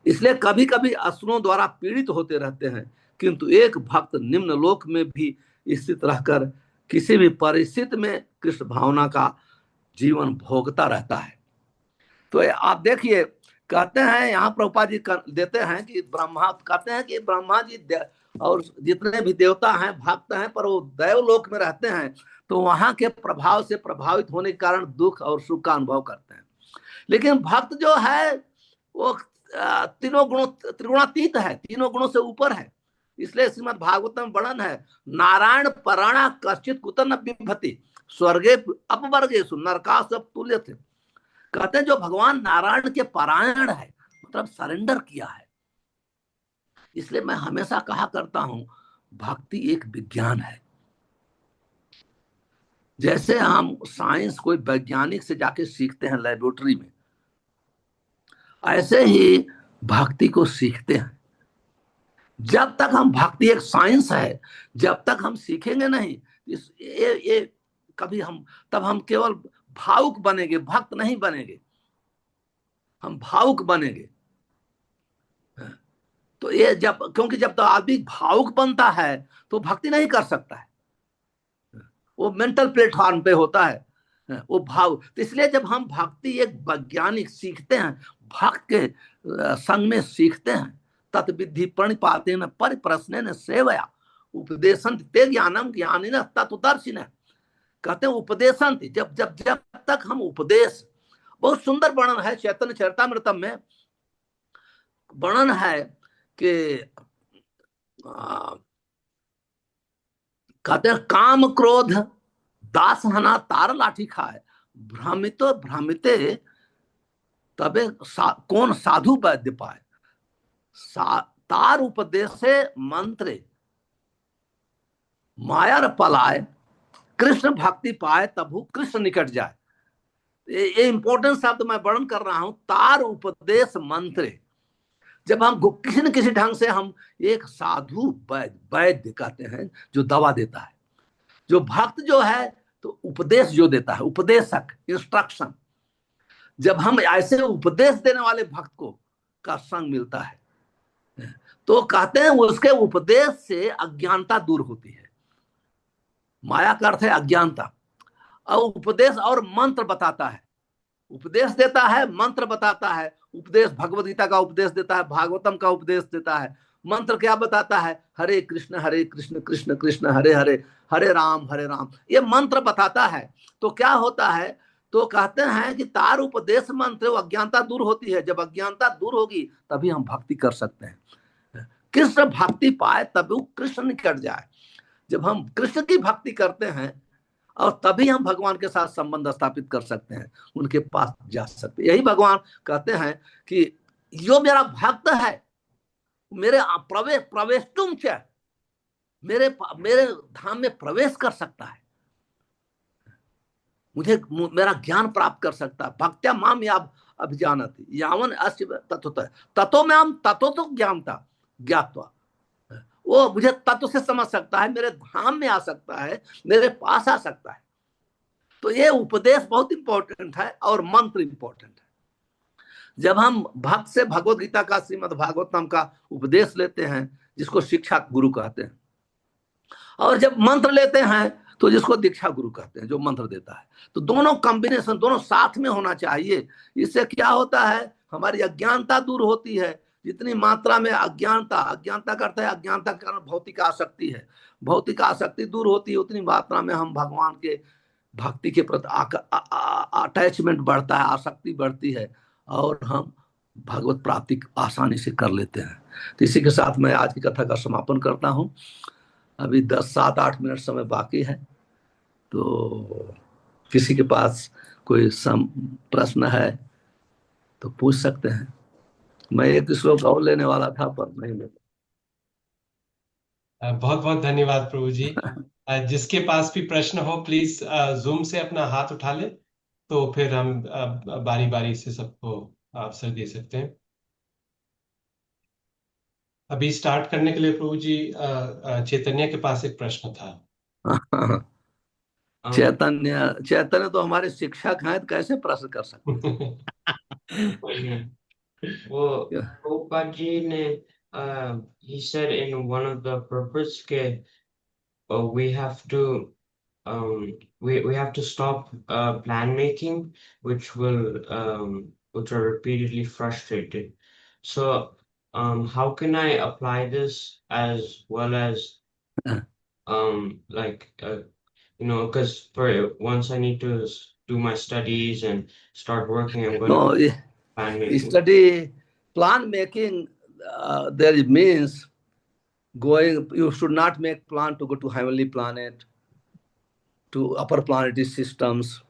इसलिए कभी कभी असुरों द्वारा पीड़ित होते रहते हैं, किंतु एक भक्त निम्न लोक में भी स्थित रहकर किसी भी परिस्थिति में कृष्ण भावना का जीवन भोगता रहता है। तो आप देखिए, कहते हैं यहाँ प्रभुपाद जी देते हैं कि कहते हैं कि ब्रह्मा जी और जितने भी देवता हैं भक्त हैं, पर वो देवलोक में रहते हैं, तो वहां के प्रभाव से प्रभावित होने के कारण दुख और सुख का अनुभव करते हैं। लेकिन भक्त जो है वो त्रिगुणातीत है, तीनों गुणों से ऊपर है। इसलिए श्रीमद् भागवतम में वर्णन है, नारायण पराणा कश्चित कुत न बिभति स्वर्गे अपवर्गेषु नरकासु तुल्य थे। कहते हैं जो भगवान नारायण के पारायण है, मतलब सरेंडर किया है। इसलिए मैं हमेशा कहा करता हूं, भक्ति एक विज्ञान है। जैसे हम साइंस कोई वैज्ञानिक से जाके सीखते हैं लेबोरेटरी में, ऐसे ही भक्ति को सीखते हैं। जब तक हम भक्ति एक साइंस है, जब तक हम सीखेंगे नहीं ये कभी तब हम केवल भावुक बनेंगे, भक्त नहीं बनेंगे, हम भावुक बनेंगे। तो ये क्योंकि जब तो आदमी भावुक बनता है तो भक्ति नहीं कर सकता है, वो मेंटल प्लेटफॉर्म पे होता है वो भाव। तो इसलिए जब हम भक्ति एक वैज्ञानिक सीखते हैं, भक्त के संग में सीखते हैं, तत्विधि प्रणिपाते न परिप्रश्न सेवया उपदेशंत ते ज्ञानम ज्ञानिन तत्वदर्शिन। कहते हैं उपदेशंत, जब जब जब तक हम उपदेश, बहुत सुंदर वर्णन है चैतन्य चरितामृतम में, वर्णन है कि कहते हैं काम क्रोध दास हना तार लाठी खाए भ्रमिते तबे कौन साधु वैद्य पाए। तार उपदेशे मंत्रे मायर पलाए कृष्ण भक्ति पाए तबु कृष्ण निकट जाए। ये इंपॉर्टेंट शब्द मैं वर्णन कर रहा हूं, तार उपदेश मंत्रे। जब हम किसी न किसी ढंग से हम एक साधु वैद्य कहते हैं जो दवा देता है, जो भक्त जो है तो उपदेश जो देता है, उपदेशक, इंस्ट्रक्शन। जब हम ऐसे उपदेश देने वाले भक्त को का संग मिलता है तो कहते हैं उसके उपदेश से अज्ञानता दूर होती है। माया का अर्थ है अज्ञानता। और उपदेश और मंत्र बताता है, उपदेश देता है, मंत्र बताता है। उपदेश भगवद गीता का उपदेश देता है, भागवतम का उपदेश देता है, मंत्र क्या बताता है? हरे कृष्ण कृष्ण कृष्ण हरे हरे, हरे राम, ये मंत्र बताता है। तो क्या होता है, तो कहते हैं कि तार उपदेश मंत्र, वो अज्ञानता दूर होती है। जब अज्ञानता दूर होगी तभी हम भक्ति कर सकते हैं। कृष्ण भक्ति पाए तब वो कृष्ण निकट जाए। जब हम कृष्ण की भक्ति करते हैं और तभी हम भगवान के साथ संबंध स्थापित कर सकते हैं, उनके पास जा सकते हैं। यही भगवान कहते हैं कि जो मेरा भक्त है मेरे प्रवेश तुम च मेरे मेरे धाम में प्रवेश कर सकता है, मुझे मेरा ज्ञान प्राप्त कर सकता है। भक्त्या माम या अभिजानति यावन अस्य तत्वतः ततो में हम ततो तो ज्ञानता ज्ञात्वा, वो मुझे तत्व से समझ सकता है, मेरे धाम में आ सकता है, मेरे पास आ सकता है। तो ये उपदेश बहुत इंपॉर्टेंट है और मंत्र इंपॉर्टेंट है। जब हम भक्त से भगवत गीता का, श्रीमद् भागवतम का उपदेश लेते हैं, जिसको शिक्षा गुरु कहते हैं, और जब मंत्र लेते हैं तो जिसको दीक्षा गुरु कहते हैं, जो मंत्र देता है, तो दोनों कॉम्बिनेशन, दोनों साथ में होना चाहिए। इससे क्या होता है, हमारी अज्ञानता दूर होती है। जितनी मात्रा में अज्ञानता करता है, अज्ञानता के कारण भौतिक आसक्ति है, भौतिक आसक्ति दूर होती है, उतनी मात्रा में हम भगवान के भक्ति के प्रति अटैचमेंट बढ़ता है, आसक्ति बढ़ती है, और हम भगवत प्राप्ति आसानी से कर लेते हैं। तो इसी के साथ मैं आज की कथा का समापन करता हूँ। अभी 7-8 मिनट समय बाकी है, तो किसी के पास कोई प्रश्न है तो पूछ सकते हैं। मैं एक श्लोक और लेने वाला था पर नहीं ले। बहुत बहुत धन्यवाद प्रभु जी। जिसके पास भी प्रश्न हो प्लीज जूम से अपना हाथ उठा ले, तो फिर हम बारी बारी से सबको अवसर दे सकते हैं। अभी स्टार्ट करने के लिए प्रभु जी चैतन्य के पास एक प्रश्न था। चैतन्य चैतन्य तो हमारे शिक्षक हैं, तो कैसे प्रश्न कर सकते हैं? वो Prabhupada जी ने he said in one of the purpose के we have to we have to stop plan making which are repeatedly frustrated. So how can I apply this as well as like because for once I need to do my studies and start working, I'm going No, to plan making. study plan making, there means going, you should not make plan to go to heavenly planet, to upper planetary systems,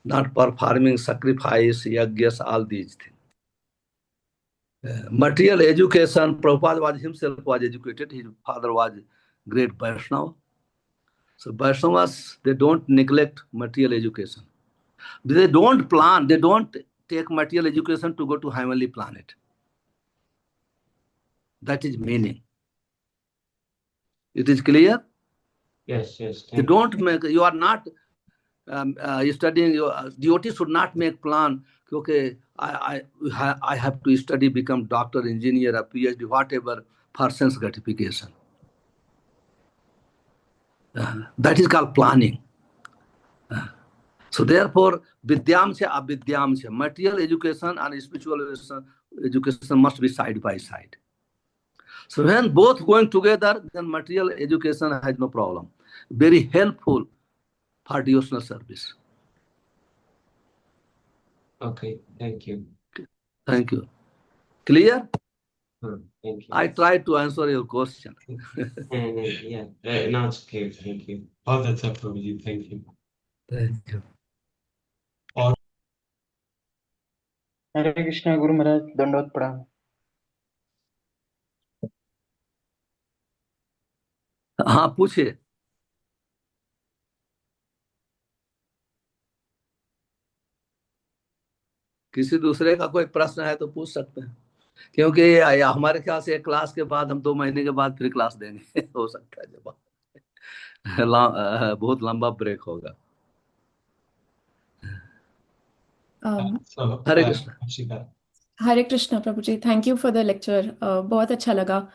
not performing sacrifice, yajnas, all these things. Material education, Prabhupada was himself was educated, his father was great Vaishnava. So Vaishnavas, they don't neglect material education. They don't plan, they don't take material education to go to heavenly planet. That is meaning. It is clear? Yes. They don't make, you are not studying, your devotee should not make plan, okay, I have to study, become doctor, engineer, a PhD, whatever, for sense gratification. That is called planning. So therefore, vidyam se avidyam se, material education and spiritual education must be side by side. So when both going together, then material education has no problem. Very helpful for devotional service. Okay, thank you. Thank you. Clear? Thank you. I tried to answer your question. Yeah, now it's clear. Thank you. बहुत अच्छा प्रभु ji, thank you. Thank you. और हरे कृष्णा गुरु महाराज, दंडवत प्रणाम। हाँ, पूछिए। किसी दूसरे का कोई प्रश्न है तो पूछ सकते हैं, क्योंकि हमारे ख्याल से क्लास के बाद हम 2 महीने के बाद फिर क्लास देंगे। हो सकता है जब बहुत लंबा ब्रेक होगा। Hare Krishna. Hare Krishna Prabhu ji, thank you for the lecture, बहुत अच्छा लगा।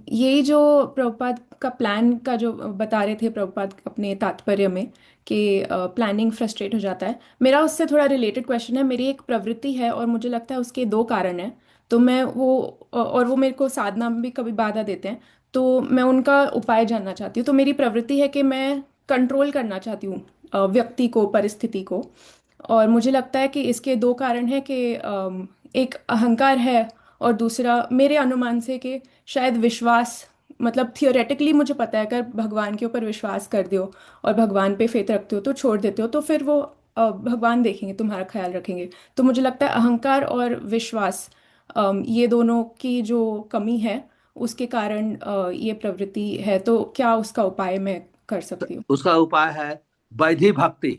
ये जो प्रभुपाद का प्लान का जो बता रहे थे प्रभुपाद अपने तात्पर्य में कि प्लानिंग फ्रस्ट्रेट हो जाता है, मेरा उससे थोड़ा रिलेटेड क्वेश्चन है। मेरी एक प्रवृत्ति है और मुझे लगता है उसके 2 कारण हैं। तो मैं वो और वो मेरे को साधना में भी कभी बाधा देते हैं, तो मैं उनका उपाय जानना चाहती हूँ। तो मेरी प्रवृत्ति है कि मैं कंट्रोल करना चाहती हूँ व्यक्ति को, परिस्थिति को। और मुझे लगता है कि इसके दो कारण हैं कि एक अहंकार है, और दूसरा मेरे अनुमान से कि शायद विश्वास, मतलब थियोरेटिकली मुझे पता है अगर भगवान के ऊपर विश्वास कर दो और भगवान पे फेथ रखते हो तो छोड़ देते हो तो फिर वो भगवान देखेंगे, तुम्हारा ख्याल रखेंगे। तो मुझे लगता है अहंकार और विश्वास, ये दोनों की जो कमी है उसके कारण ये प्रवृत्ति है। तो क्या उसका उपाय मैं कर सकती हूँ? उसका उपाय है वैधि भक्ति।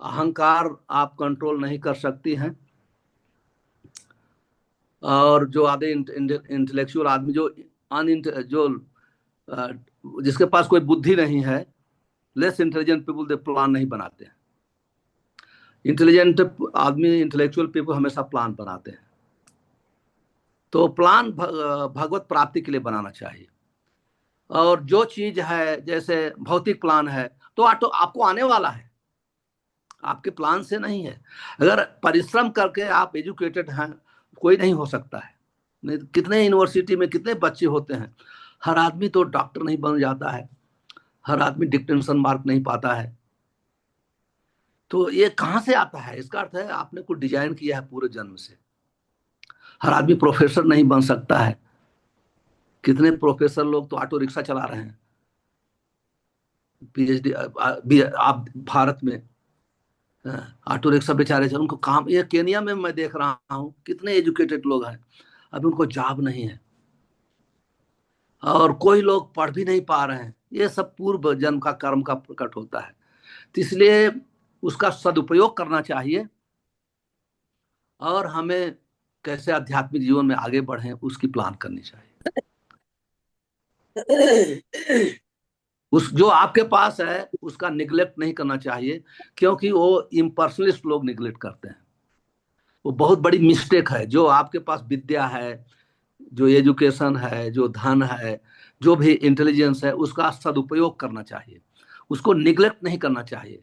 अहंकार आप कंट्रोल नहीं कर सकती हैं, और जो आधे इंटेलेक्चुअल आदमी, जो जो जिसके पास कोई बुद्धि नहीं है, लेस इंटेलिजेंट पीपल, दे प्लान नहीं बनाते हैं। इंटेलिजेंट आदमी, इंटेलेक्चुअल पीपल हमेशा प्लान बनाते हैं। तो प्लान भगवत प्राप्ति के लिए बनाना चाहिए। और जो चीज है, जैसे भौतिक प्लान है, तो आपको आने वाला है, आपके प्लान से नहीं है। अगर परिश्रम करके आप एजुकेटेड हैं, कोई नहीं हो सकता है। नहीं, कितने यूनिवर्सिटी में कितने बच्चे होते हैं, हर आदमी तो डॉक्टर नहीं बन जाता है, हर आदमी डिक्टेंशन मार्क नहीं पाता है। तो ये कहाँ से आता है? इसका अर्थ है आपने कुछ डिजाइन किया है पूरे जन्म से। हर आदमी प्रोफेसर नहीं बन सकता है। कितने प्रोफेसर लोग तो ऑटो रिक्शा चला रहे हैं, पीएचडी। आप भारत में ऑटो रिक्शा बेचारे, उनको काम, ये केनिया में मैं देख रहा हूँ कितने एजुकेटेड लोग हैं, अभी उनको जॉब नहीं है, और कोई लोग पढ़ भी नहीं पा रहे हैं। ये सब पूर्व जन्म का कर्म का प्रकट होता है। तो इसलिए उसका सदुपयोग करना चाहिए, और हमें कैसे आध्यात्मिक जीवन में आगे बढ़ें उसकी प्लान करनी चाहिए। उस जो आपके पास है उसका निगलेक्ट नहीं करना चाहिए, क्योंकि वो इम्पर्सनलिस्ट लोग निगलेक्ट करते हैं। वो बहुत बड़ी मिस्टेक है। जो आपके पास विद्या है, जो एजुकेशन है, जो धन है, जो भी इंटेलिजेंस है, उसका सदुपयोग करना चाहिए, उसको निगलेक्ट नहीं करना चाहिए।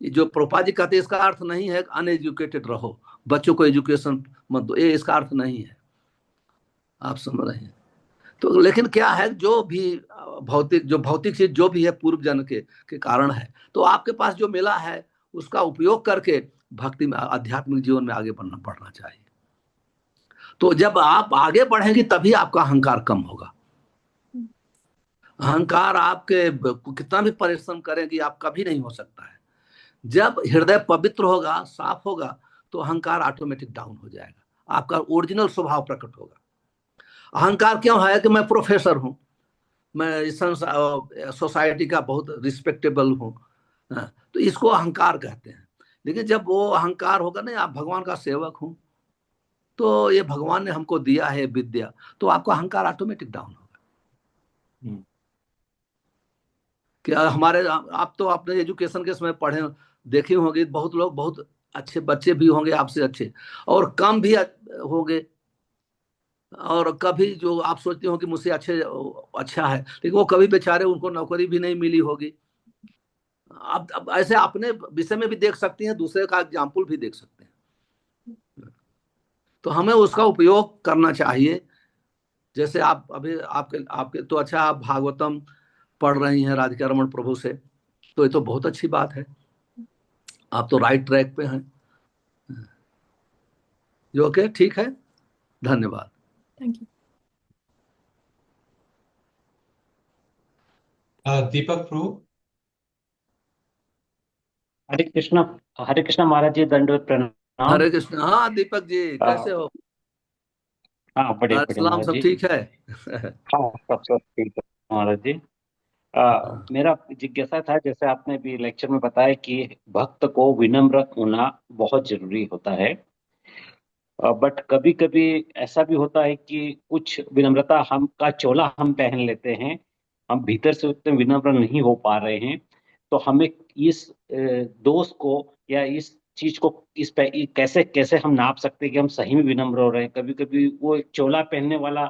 जो प्रोपा जी कहते हैं, इसका अर्थ नहीं है अनएजुकेटेड रहो, बच्चों को एजुकेशन मत दो, ये इसका अर्थ नहीं है। आप समझ रहे हैं? तो लेकिन क्या है, जो भी भौतिक चीज जो भी है पूर्व जन्म के कारण है, तो आपके पास जो मिला है उसका उपयोग करके भक्ति में, आध्यात्मिक जीवन में आगे बढ़ना चाहिए। तो जब आप आगे बढ़ेंगे तभी आपका अहंकार कम होगा। अहंकार आपके कितना भी परिश्रम करेंगे, आप कभी नहीं हो सकता है। जब हृदय पवित्र होगा, साफ होगा, तो अहंकार ऑटोमेटिक डाउन हो जाएगा, आपका ओरिजिनल स्वभाव प्रकट होगा। अहंकार क्यों है कि मैं प्रोफेसर हूं, मैं सोसाइटी का बहुत रिस्पेक्टेबल हूं, तो इसको अहंकार कहते हैं। लेकिन जब वो अहंकार होगा ना, आप भगवान का सेवक हूं, तो ये भगवान ने हमको दिया है विद्या, तो आपका अहंकार ऑटोमेटिक डाउन होगा। क्या हमारे, आप तो अपने एजुकेशन के समय पढ़े देखे होंगे, बहुत लोग बहुत अच्छे बच्चे भी होंगे आपसे अच्छे, और कम भी होंगे, और कभी जो आप सोचते हो कि मुझसे अच्छा है, लेकिन वो कभी बेचारे, उनको नौकरी भी नहीं मिली होगी। अब ऐसे अपने विषय में भी देख सकती हैं, दूसरे का एग्जाम्पल भी देख सकते हैं। तो हमें उसका उपयोग करना चाहिए। जैसे आप अभी आपके तो अच्छा, आप भागवतम पढ़ रही हैं राधिका रमन प्रभु से, तो ये तो बहुत अच्छी बात है, आप तो राइट ट्रैक पे हैं। जो ओके, ठीक है, धन्यवाद। Thank you. दीपक प्रभु। हरे कृष्णा महाराज जी, दंडवत प्रणाम। हरे कृष्ण। हाँ दीपक जी, कैसे हो? हाँ, बढ़िया बढ़िया सलाम, महाराज सब जी। ठीक है? हाँ, सब ठीक है महाराज जी। मेरा जिज्ञासा था, जैसे आपने भी लेक्चर में बताया कि भक्त को विनम्र होना बहुत जरूरी होता है, बट कभी कभी ऐसा भी होता है कि कुछ विनम्रता हम का चोला हम पहन लेते हैं, हम भीतर से उतने विनम्र नहीं हो पा रहे हैं। तो हमें इस दोष को या इस चीज को इस पे कैसे कैसे हम नाप सकते हैं कि हम सही में विनम्र हो रहे हैं? कभी कभी वो चोला पहनने वाला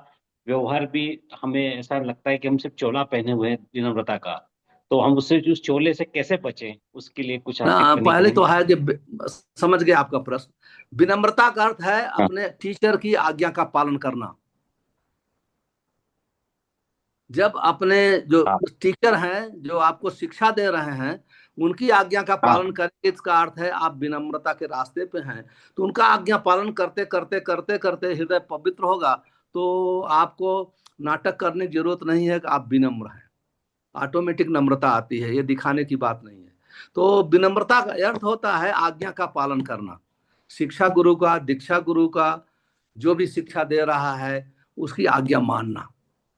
व्यवहार भी, हमें ऐसा लगता है कि हम सिर्फ चोला पहने हुए हैं विनम्रता का, तो हम उससे उस चोले से कैसे बचें, उसके लिए कुछ आपकी टिप्पणी पहले करें? तो है कि समझ गए आपका प्रश्न। विनम्रता का अर्थ है हाँ। अपने टीचर की आज्ञा का पालन करना। जब अपने जो हाँ टीचर हैं जो आपको शिक्षा दे रहे हैं उनकी आज्ञा का हाँ पालन करेंगे, इसका अर्थ है आप विनम्रता के रास्ते पे हैं। तो उनका आज्ञा पालन करते करते करते करते हृदय पवित्र होगा, तो आपको नाटक करने की जरूरत नहीं है कि आप विनम्र हैं। ऑटोमेटिक नम्रता आती है, ये दिखाने की बात नहीं है। तो विनम्रता का अर्थ होता है आज्ञा का पालन करना। शिक्षा गुरु का, दीक्षा गुरु का जो भी शिक्षा दे रहा है उसकी आज्ञा मानना,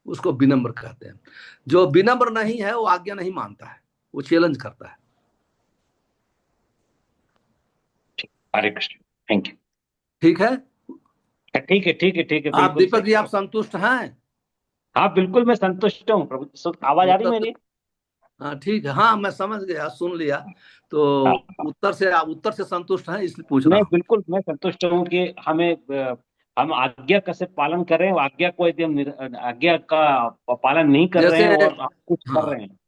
उसको विनम्र कहते हैं। जो विनम्र नहीं है वो आज्ञा नहीं मानता है, वो चैलेंज करता है। हरे कृष्ण, थैंक यू। ठीक है, ठीक है ठीक है ठीक है, आप बिल्कुल दीपक जी सही। आप संतुष्ट हैं? हाँ बिल्कुल, मैं संतुष्ट हूँ प्रभु जी। आवाज आ रही मेरी? हाँ ठीक है, हाँ मैं समझ गया, सुन लिया। तो हाँ, उत्तर से संतुष्ट हैं इसलिए पूछ रहा मैं हूँ। बिल्कुल मैं संतुष्ट हूँ कि हम आज्ञा कैसे पालन कर रहे हैं। आज्ञा को यदि हम आज्ञा का पालन नहीं कर रहे जैसे हैं और हम कुछ कर हाँ, रहे हैं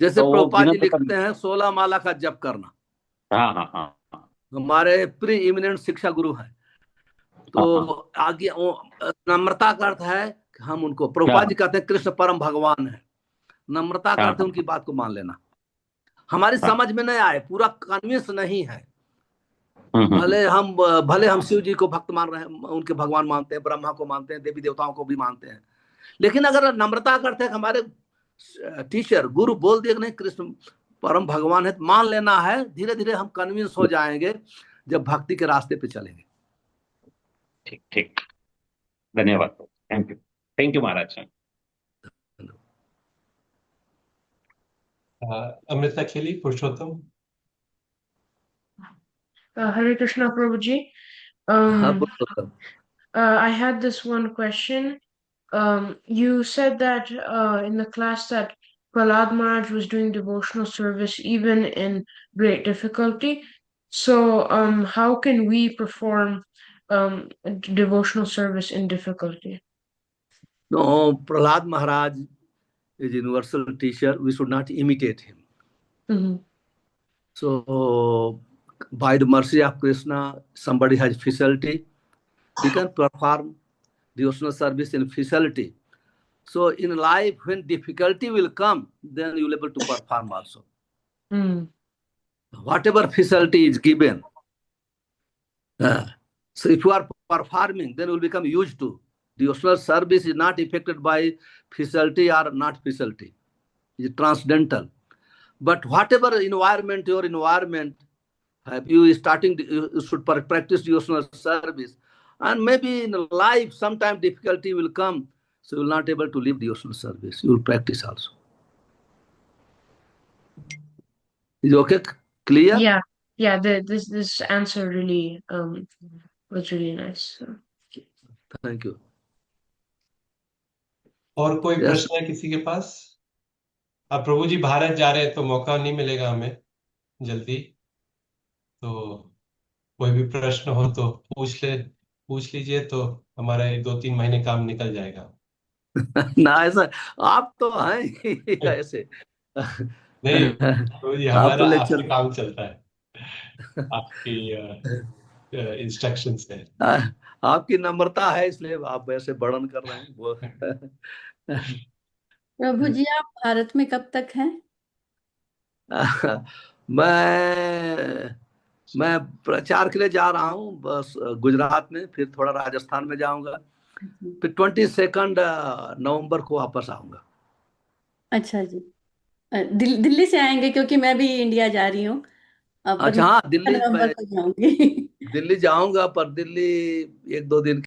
जैसे तो वो प्रभुपाद जी विनम्र लिखते हैं 16 माला का जप करना। हाँ हाँ हाँ हाँ हमारे प्री इमिनेंट शिक्षा गुरु हैं। तो हाँ हाँ आगे नम्रता का अर्थ है कि हम उनको, हाँ प्रभुपाद जी कहते हैं कृष्ण परम भगवान है। नम्रता का हाँ अर्थ है उनकी बात को मान लेना। हमारी हाँ, समझ में नहीं आए, पूरा कन्विंस नहीं है, हम्म। भले हम शिव जी को भक्त मान रहे हैं, उनके भगवान मानते हैं, ब्रह्मा को मानते हैं, देवी देवताओं को भी मानते हैं, लेकिन अगर नम्रता करते हैं हमारे टीचर गुरु बोल दिए नहीं कृष्ण परम भगवान है, तो मान लेना है। धीरे धीरे हम कन्विंस हो जाएंगे जब भक्ति के रास्ते पे चलेंगे। ठीक ठीक, धन्यवाद, थैंक यू महाराज। अमृता खेली, पुरुषोत्तम। Hare Krishna Prabhuji. हाँ Um, Purushottam. I had this one question. You said that in the class that Prahlad Maharaj was doing devotional service even in great difficulty. So, how can we perform devotional service in difficulty? No, Prahlad Maharaj is universal teacher. We should not imitate him. Mm-hmm. So, by the mercy of Krishna, somebody has facility, he can perform devotional service in facility. So, in life, when difficulty will come, then you will be able to perform also. Mm. Whatever facility is given. So, if you are performing, then you will become used to. Devotional service is not affected by facility or not facility. It is transcendental. But whatever environment, your environment, you should practice devotional service. And maybe in life, sometime difficulty will come, so you will not able to leave devotional service. You will practice also. Is it okay? Clear? Yeah. This answer really was really nice. So. Thank you. और कोई Yes. प्रश्न है किसी के पास? अब प्रभु जी भारत जा रहे हैं तो मौका नहीं मिलेगा हमें जल्दी, तो कोई भी प्रश्न हो तो पूछ लीजिए, तो हमारा 2-3 महीने काम निकल जाएगा। ना ऐसा, आप तो हैं ही ऐसे। नहीं प्रभु जी, आप हमारा तो आपसे लेक्चर, काम चलता है, आपकी इंस्ट्रक्शन से। आपकी नम्रता है इसलिए आप ऐसे वर्णन कर रहे हैं वो। प्रभु जी आप भारत में कब तक हैं? मैं प्रचार के लिए जा रहा हूँ बस गुजरात में, फिर थोड़ा राजस्थान में जाऊंगा, फिर 22 नवंबर को वापस आऊंगा। अच्छा जी, दिल्ली से आएंगे क्योंकि मैं भी इंडिया जा रही हूँ। पर अच्छा हाँ, मैं दिल्ली नवंबर को जाऊंगी। दिल्ली जाऊंगा, पर दिल्ली 1-2 दिन